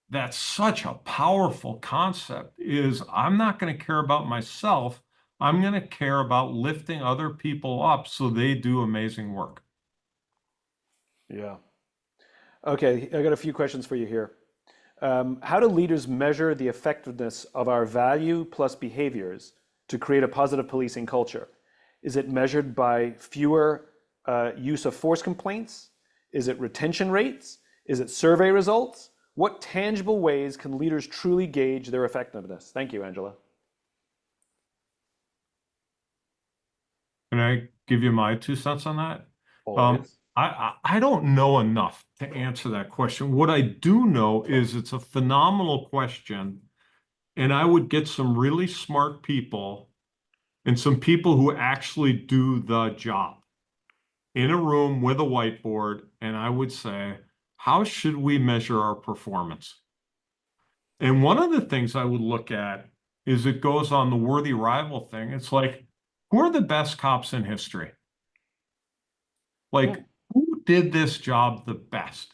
that's such a powerful concept, is I'm not going to care about myself. I'm going to care about lifting other people up so they do amazing work. Yeah. Okay, I got a few questions for you here. How do leaders measure the effectiveness of our value plus behaviors to create a positive policing culture? Is it measured by fewer use of force complaints? Is it retention rates? Is it survey results? What tangible ways can leaders truly gauge their effectiveness? Thank you, Angela. Can I give you my 2 cents on that? Always. I don't know enough to answer that question. What I do know is it's a phenomenal question, and I would get some really smart people and some people who actually do the job in a room with a whiteboard, and I would say, how should we measure our performance? And one of the things I would look at is it goes on the worthy rival thing. It's like, who are the best cops in history? Like, who did this job the best?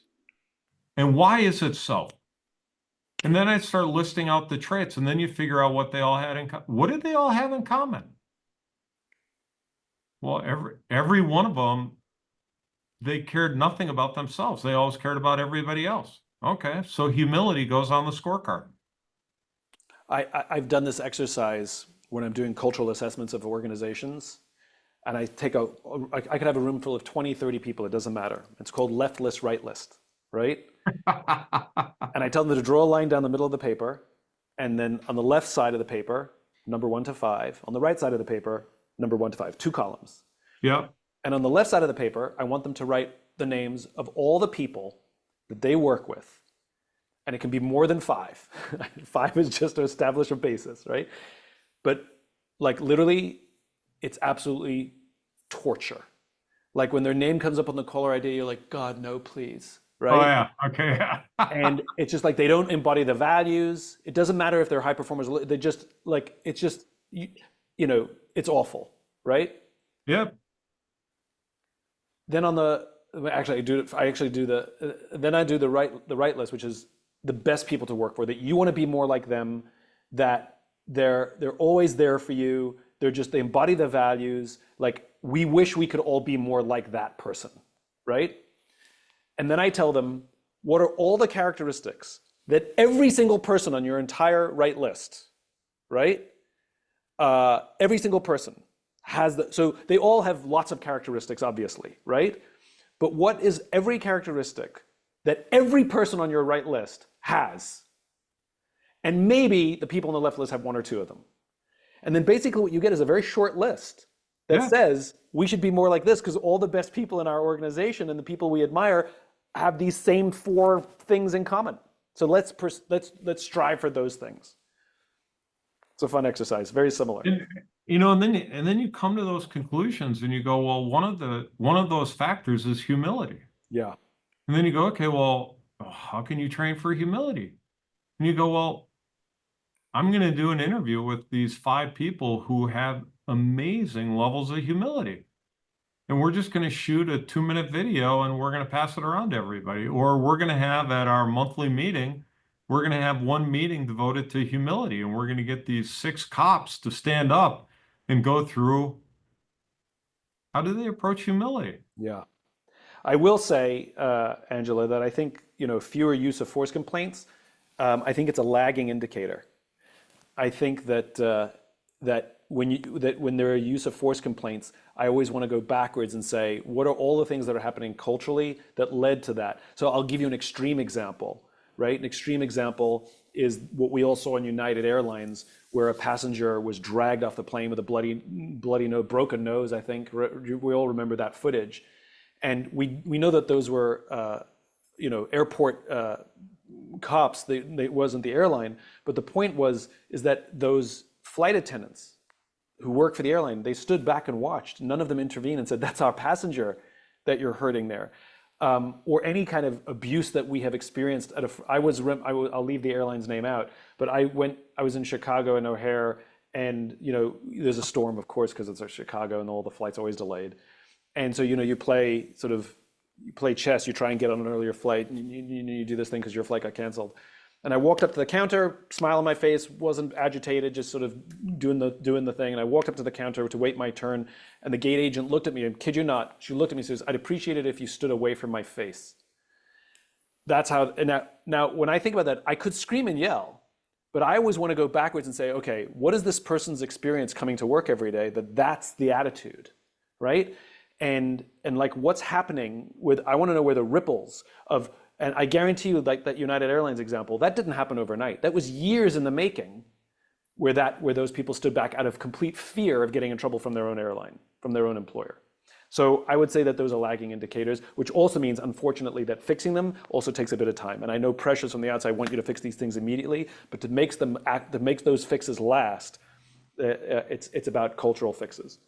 And why is it so? And then I start listing out the traits, and then you figure out what they all had in common. What did they all have in common? Well, every one of them, they cared nothing about themselves. They always cared about everybody else. Okay, so humility goes on the scorecard. I've done this exercise when I'm doing cultural assessments of organizations, and I could have a room full of 20, 30 people, it doesn't matter. It's called left list, right list, right? And I tell them to draw a line down the middle of the paper, and then on the left side of the paper, number 1 to 5. On the right side of the paper, number 1 to 5, 2 columns. Yeah. And on the left side of the paper, I want them to write the names of all the people that they work with. And it can be more than 5. 5 is just to establish a basis, right? But like literally, it's absolutely torture. Like when their name comes up on the caller ID, you're like, God, no, please, right? Oh yeah. Okay. And it's just like they don't embody the values. It doesn't matter if they're high performers. They just like, it's just, you know, it's awful, right? Yep. Then on the, actually I do the right list, which is the best people to work for, that you want to be more like them, that they're always there for you. They embody the values. Like, we wish we could all be more like that person, right? And then I tell them, what are all the characteristics that every single person on your entire right list, right? Every single person has so they all have lots of characteristics, obviously, right? But what is every characteristic that every person on your right list has? And maybe the people on the left list have 1 or 2 of them. And then basically what you get is a very short list that says we should be more like this because all the best people in our organization and the people we admire have these same 4 things in common. So let's strive for those things. It's a fun exercise, very similar. And then you come to those conclusions and you go, well, one of those factors is humility. Yeah. And then you go, okay, well, how can you train for humility? And you go, well, I'm going to do an interview with these 5 people who have amazing levels of humility. And we're just going to shoot a 2-minute video and we're going to pass it around to everybody. Or we're going to have at our monthly meeting, we're going to have one meeting devoted to humility. And we're going to get these 6 cops to stand up and go through how do they approach humility. Yeah. I will say, Angela, that I think, fewer use of force complaints, I think it's a lagging indicator. I think that when there are use of force complaints, I always want to go backwards and say, what are all the things that are happening culturally that led to that? So I'll give you an extreme example, right? An extreme example is what we all saw in United Airlines, where a passenger was dragged off the plane with a broken nose, I think. We all remember that footage. And we know that those were, airport cops. It wasn't the airline. But the point is that those flight attendants who work for the airline, they stood back and watched. None of them intervened and said, that's our passenger that you're hurting there. Or any kind of abuse that we have experienced I'll leave the airline's name out, but I was in Chicago and O'Hare, and there's a storm, of course, because it's Chicago and all the flights always delayed. And so you play chess, you try and get on an earlier flight, and you do this thing because your flight got canceled. And I walked up to the counter, smile on my face, wasn't agitated, just sort of doing the thing. And I walked up to the counter to wait my turn, and the gate agent looked at me, and kid you not, she looked at me and says, I'd appreciate it if you stood away from my face. That's how, and now when I think about that, I could scream and yell, but I always want to go backwards and say, okay, what is this person's experience coming to work every day that's the attitude, right? And like what's happening I want to know where the ripples of, and I guarantee you, like that United Airlines example, that didn't happen overnight. That was years in the making, where those people stood back out of complete fear of getting in trouble from their own airline, from their own employer. So I would say that those are lagging indicators, which also means, unfortunately, that fixing them also takes a bit of time. And I know pressures from the outside want you to fix these things immediately, but to make those fixes last, it's about cultural fixes.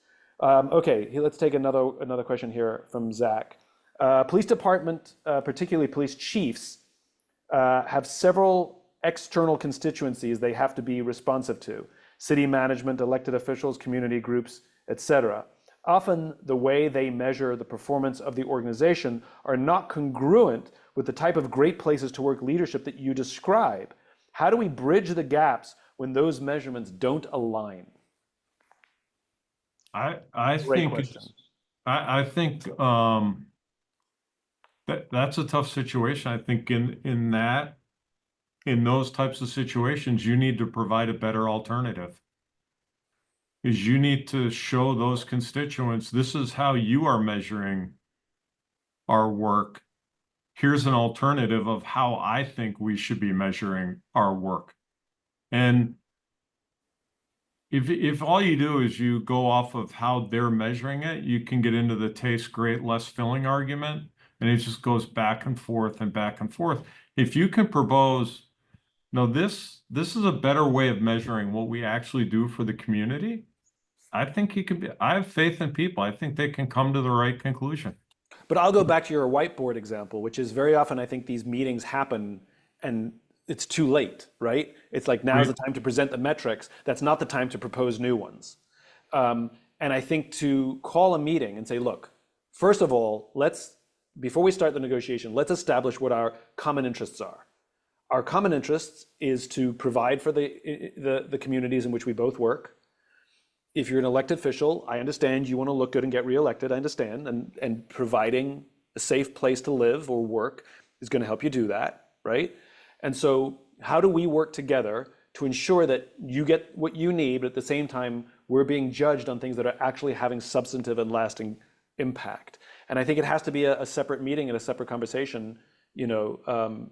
Okay, let's take another question here from Zach. Police department, particularly police chiefs, have several external constituencies they have to be responsive to: city management, elected officials, community groups, etc. Often the way they measure the performance of the organization are not congruent with the type of great places to work leadership that you describe. How do we bridge the gaps when those measurements don't align? I Great think question. it's I think that's a tough situation. I think in those types of situations, you need to provide a better alternative. Is you need to show those constituents, this is how you are measuring our work. Here's an alternative of how I think we should be measuring our work. And if all you do is you go off of how they're measuring it, you can get into the taste great, less filling argument, and it just goes back and forth and back and forth. If you can propose, no, this is a better way of measuring what we actually do for the community, I think he could be, I have faith in people. I think they can come to the right conclusion. But I'll go back to your whiteboard example, which is very often I think these meetings happen and it's too late, right? It's like now's Right. the time to present the metrics. That's not the time to propose new ones. And I think to call a meeting and say, look, first of all, before we start the negotiation, let's establish what our common interests are. Our common interests is to provide for the communities in which we both work. If you're an elected official, I understand you want to look good and get reelected. I understand, and providing a safe place to live or work is going to help you do that, right? And so, how do we work together to ensure that you get what you need, but at the same time, we're being judged on things that are actually having substantive and lasting impact? And I think it has to be a separate meeting and a separate conversation, and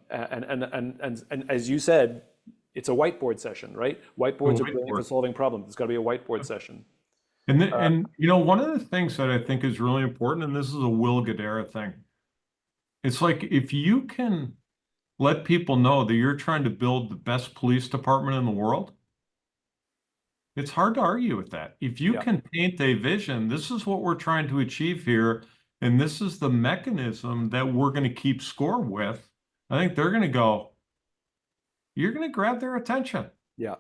as you said, it's a whiteboard session, right? Whiteboards are brilliant for Whiteboard. solving problems. It's got to be a whiteboard session. And one of the things that I think is really important, and this is a Will Guidara thing, it's like if you can let people know that you're trying to build the best police department in the world, it's hard to argue with that. If you Yeah. can paint a vision, this is what we're trying to achieve here, and this is the mechanism that we're going to keep score with, I think they're going to go, you're going to grab their attention. Yeah.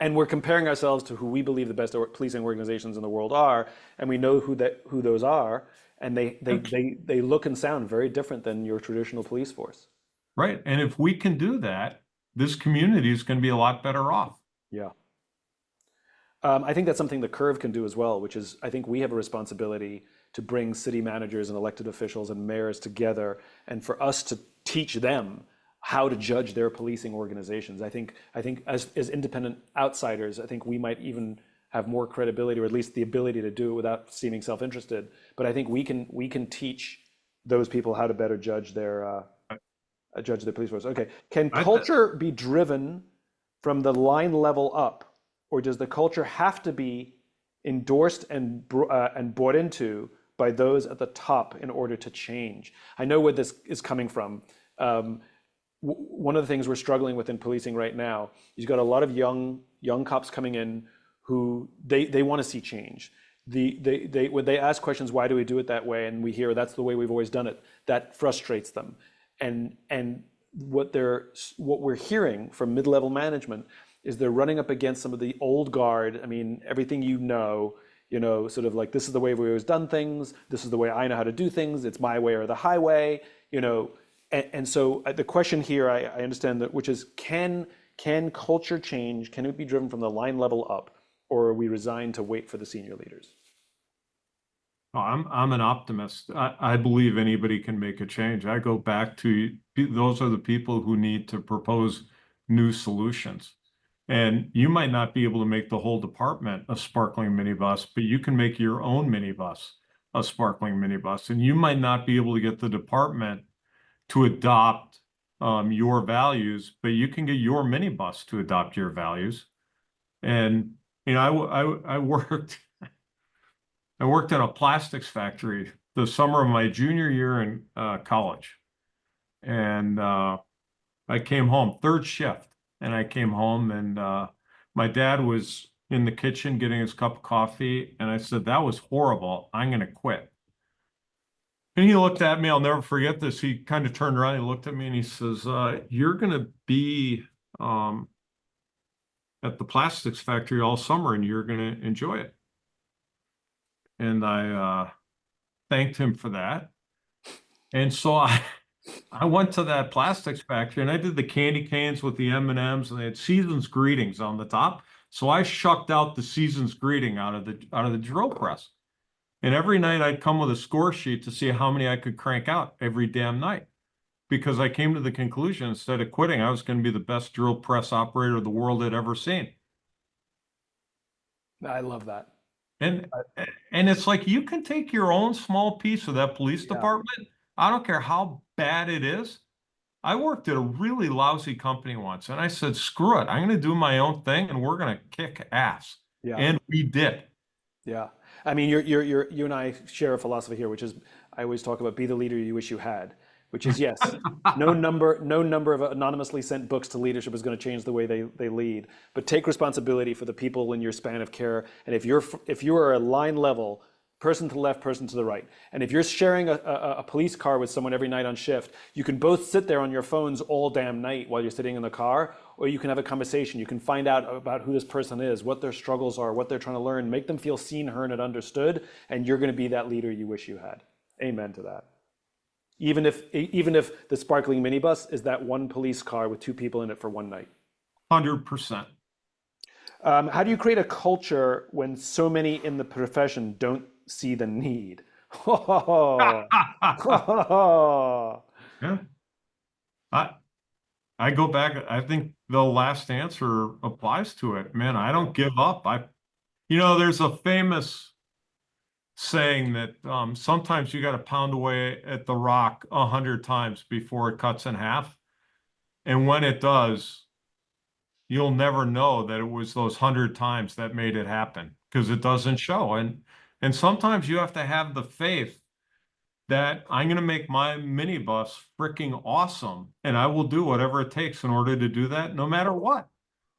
And we're comparing ourselves to who we believe the best policing organizations in the world are, and we know who those are, and they look and sound very different than your traditional police force. Right. And if we can do that, this community is going to be a lot better off. Yeah. I think that's something the Curve can do as well, which is I think we have a responsibility to bring city managers and elected officials and mayors together, and for us to teach them how to judge their policing organizations. I think as independent outsiders, I think we might even have more credibility, or at least the ability to do it without seeming self-interested. But I think we can teach those people how to better judge their police force. Okay, can culture be driven from the line level up, or does the culture have to be endorsed and bought into by those at the top in order to change? I know where this is coming from. One of the things we're struggling with in policing right now, you've got a lot of young cops coming in who they want to see change. When they ask questions, why do we do it that way? And we hear that's the way we've always done it. That frustrates them. And what we're hearing from mid-level management is they're running up against some of the old guard. I mean, everything sort of like, this is the way we've always done things. This is the way I know how to do things. It's my way or the highway, And so the question here, I understand that, which is, can culture change? Can it be driven from the line level up, or are we resigned to wait for the senior leaders? I'm an optimist. I believe anybody can make a change. I go back to those are the people who need to propose new solutions. And you might not be able to make the whole department a sparkling minibus, but you can make your own minibus a sparkling minibus. And you might not be able to get the department to adopt your values, but you can get your minibus to adopt your values. And I worked in a plastics factory the summer of my junior year in college, and I came home third shift, and I came home, and my dad was in the kitchen getting his cup of coffee, and I said, "That was horrible. I'm going to quit." And he looked at me, I'll never forget this. He kind of turned around, he looked at me and he says, you're going to be at the plastics factory all summer and you're going to enjoy it. And I thanked him for that. And so I went to that plastics factory and I did the candy canes with the M&Ms and they had season's greetings on the top. So I shucked out the season's greeting out of the drill press. And every night I'd come with a score sheet to see how many I could crank out every damn night. Because I came to the conclusion instead of quitting, I was going to be the best drill press operator the world had ever seen. I love that. And and it's like you can take your own small piece of that police Yeah. department. I don't care how bad it is. I worked at a really lousy company once and I said, screw it. I'm going to do my own thing and we're going to kick ass. Yeah. And we did. Yeah. I mean, you and I share a philosophy here, which is I always talk about be the leader you wish you had, which is yes, no number of anonymously sent books to leadership is going to change the way they lead, but take responsibility for the people in your span of care. And if you are a line level, person to the left, person to the right, and if you're sharing a police car with someone every night on shift, you can both sit there on your phones all damn night while you're sitting in the car, or you can have a conversation. You can find out about who this person is, what their struggles are, what they're trying to learn, make them feel seen, heard, and understood, and you're going to be that leader you wish you had. Amen to that. Even if the sparkling minibus is that one police car with two people in it for one night. 100%. How do you create a culture when so many in the profession don't see the need? Oh, Yeah. I I go back, I think the last answer applies to it. Man, I don't give up. There's a famous saying that sometimes you got to pound away at the rock 100 times before it cuts in half. And when it does, you'll never know that it was those 100 times that made it happen because it doesn't show. And sometimes you have to have the faith that I'm going to make my minibus freaking awesome and I will do whatever it takes in order to do that, no matter what.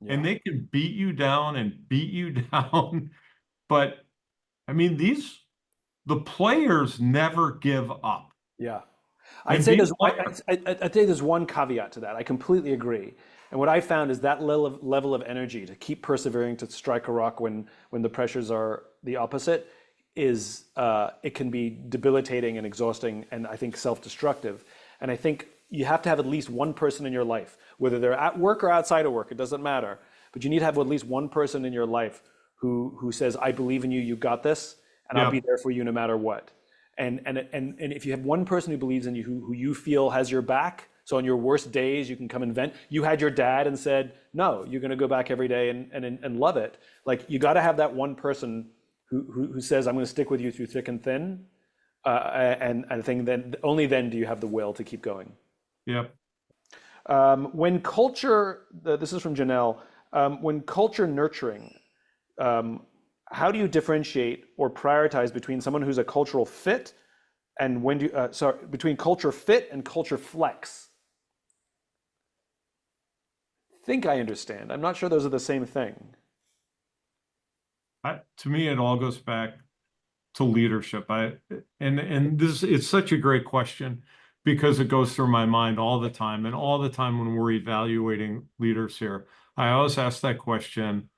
yeah, And they can beat you down and beat you down. But I mean, the players never give up. yeah. And being I'd say there's one caveat to that. I completely agree. And what I found is that level of energy to keep persevering to strike a rock when the pressures are the opposite is it can be debilitating and exhausting and I think self-destructive. And I think you have to have at least one person in your life, whether they're at work or outside of work, it doesn't matter. But you need to have at least one person in your life who says, I believe in you, you got this, and I'll yeah, be there for you no matter what. And if you have one person who believes in you, who you feel has your back, so on your worst days you can come and vent. You had your dad and said, no, you're going to go back every day and love it. Like you got to have that one person who says, I'm going to stick with you through thick and thin. And I think then only then do you have the will to keep going. yeah. When culture, this is from Janelle, when culture nurturing, how do you differentiate or prioritize between someone who's a cultural fit and between culture fit and culture flex? I think I understand. I'm not sure those are the same thing. To me, it all goes back to leadership. And this it's such a great question because it goes through my mind all the time. And all the time when we're evaluating leaders here, I always ask that question.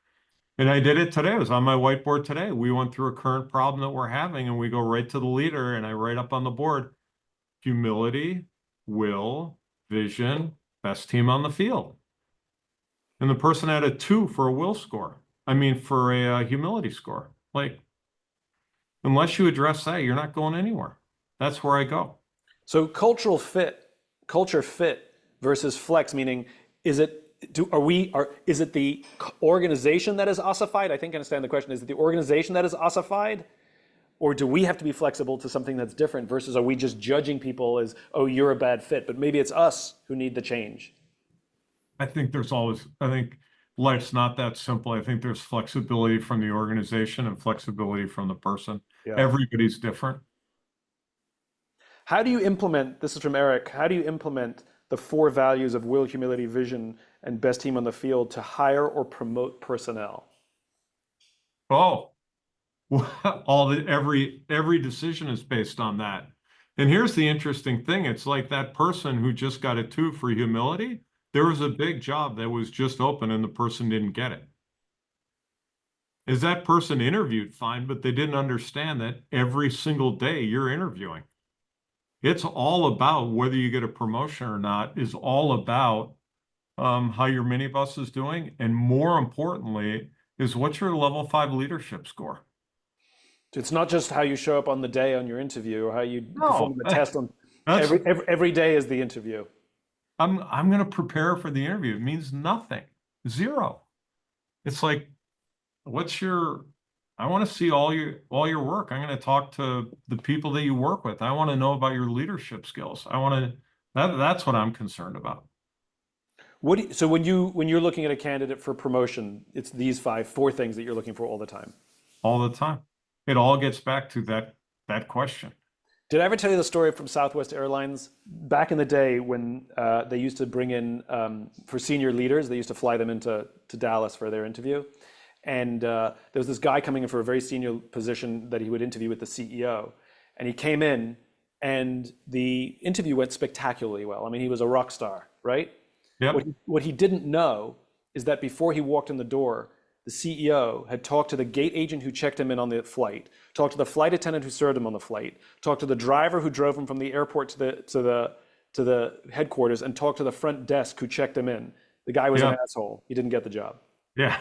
And I did it today. It was on my whiteboard today. We went through a current problem that we're having, and we go right to the leader, and I write up on the board, humility, will, vision, best team on the field. And the person had a 2 for a will score. I mean, for a humility score. Like, unless you address that, you're not going anywhere. That's where I go. So culture fit versus flex, meaning is it is it the organization that is ossified? I think I understand the question. Is it the organization that is ossified? Or do we have to be flexible to something that's different versus are we just judging people as, oh, you're a bad fit, but maybe it's us who need the change? I think life's not that simple. I think there's flexibility from the organization and flexibility from the person. Yeah. Everybody's different. How do you implement, this is from Eric, how do you implement the 4 values of will, humility, vision, and best team on the field to hire or promote personnel? Oh, every decision is based on that. And here's the interesting thing. It's like that person who just got a 2 for humility. There was a big job that was just open and the person didn't get it. Is that person interviewed fine, but they didn't understand that every single day you're interviewing. It's all about whether you get a promotion or not, is all about how your minibus is doing. And more importantly, is what's your level 5 leadership score? It's not just how you show up on the day on your interview or how you perform No, the test on that's every day is the interview. I'm going to prepare for the interview. It means nothing. Zero. It's like, what's your, I want to see all your work. I'm going to talk to the people that you work with. I want to know about your leadership skills. I want to, that's what I'm concerned about So when you're looking at a candidate for promotion, it's these four things that you're looking for all the time. all the time. It all gets back to that question. Did I ever tell you the story from Southwest Airlines back in the day when they used to bring in for senior leaders? They used to fly them into Dallas for their interview, and there was this guy coming in for a very senior position that he would interview with the CEO, and he came in, and the interview went spectacularly well. I mean, he was a rock star, right? Yep. What he didn't know is that before he walked in the door, the CEO had talked to the gate agent who checked him in on the flight, talked to the flight attendant who served him on the flight, talked to the driver who drove him from the airport to the headquarters, and talked to the front desk who checked him in. The guy was an asshole. He didn't get the job. Yeah.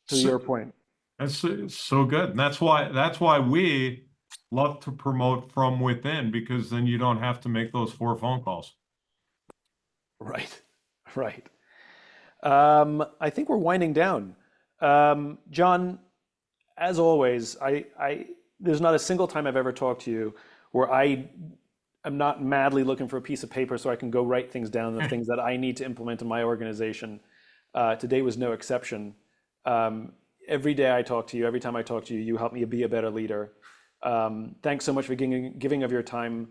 To your point. That's so good. And that's why we love to promote from within, because then you don't have to make those 4 phone calls. Right. Right. I think we're winding down. John, as always, there's not a single time I've ever talked to you where I am not madly looking for a piece of paper so I can go write things down, the things that I need to implement in my organization. Today was no exception. Every day I talk to you, every time I talk to you, you help me be a better leader. Thanks so much for giving of your time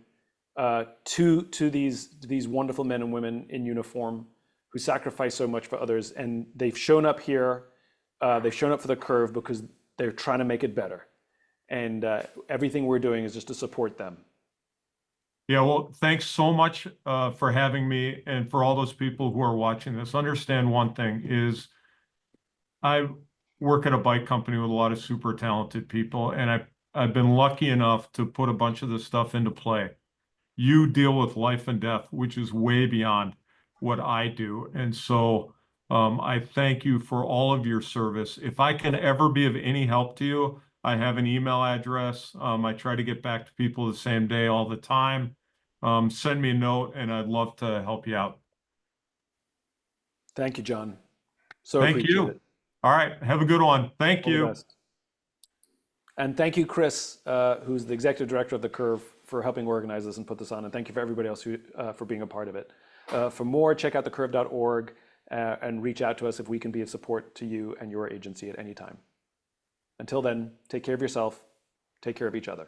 to these wonderful men and women in uniform who sacrifice so much for others, and they've shown up here. They've shown up for the Curve because they're trying to make it better, and everything we're doing is just to support them. Yeah, well, thanks so much for having me, and for all those people who are watching this. Understand one thing is, I work at a bike company with a lot of super talented people, and I've been lucky enough to put a bunch of this stuff into play. You deal with life and death, which is way beyond what I do. And so I thank you for all of your service. If I can ever be of any help to you, I have an email address. I try to get back to people the same day all the time. Send me a note and I'd love to help you out. Thank you, John. So Thank appreciate you. it. All right. Have a good one. Thank All the you. best. And thank you, Chris, who's the executive director of the Curve, for helping organize this and put this on. And thank you for everybody else for being a part of it. For more, check out thecurve.org and reach out to us if we can be of support to you and your agency at any time. Until then, take care of yourself, take care of each other.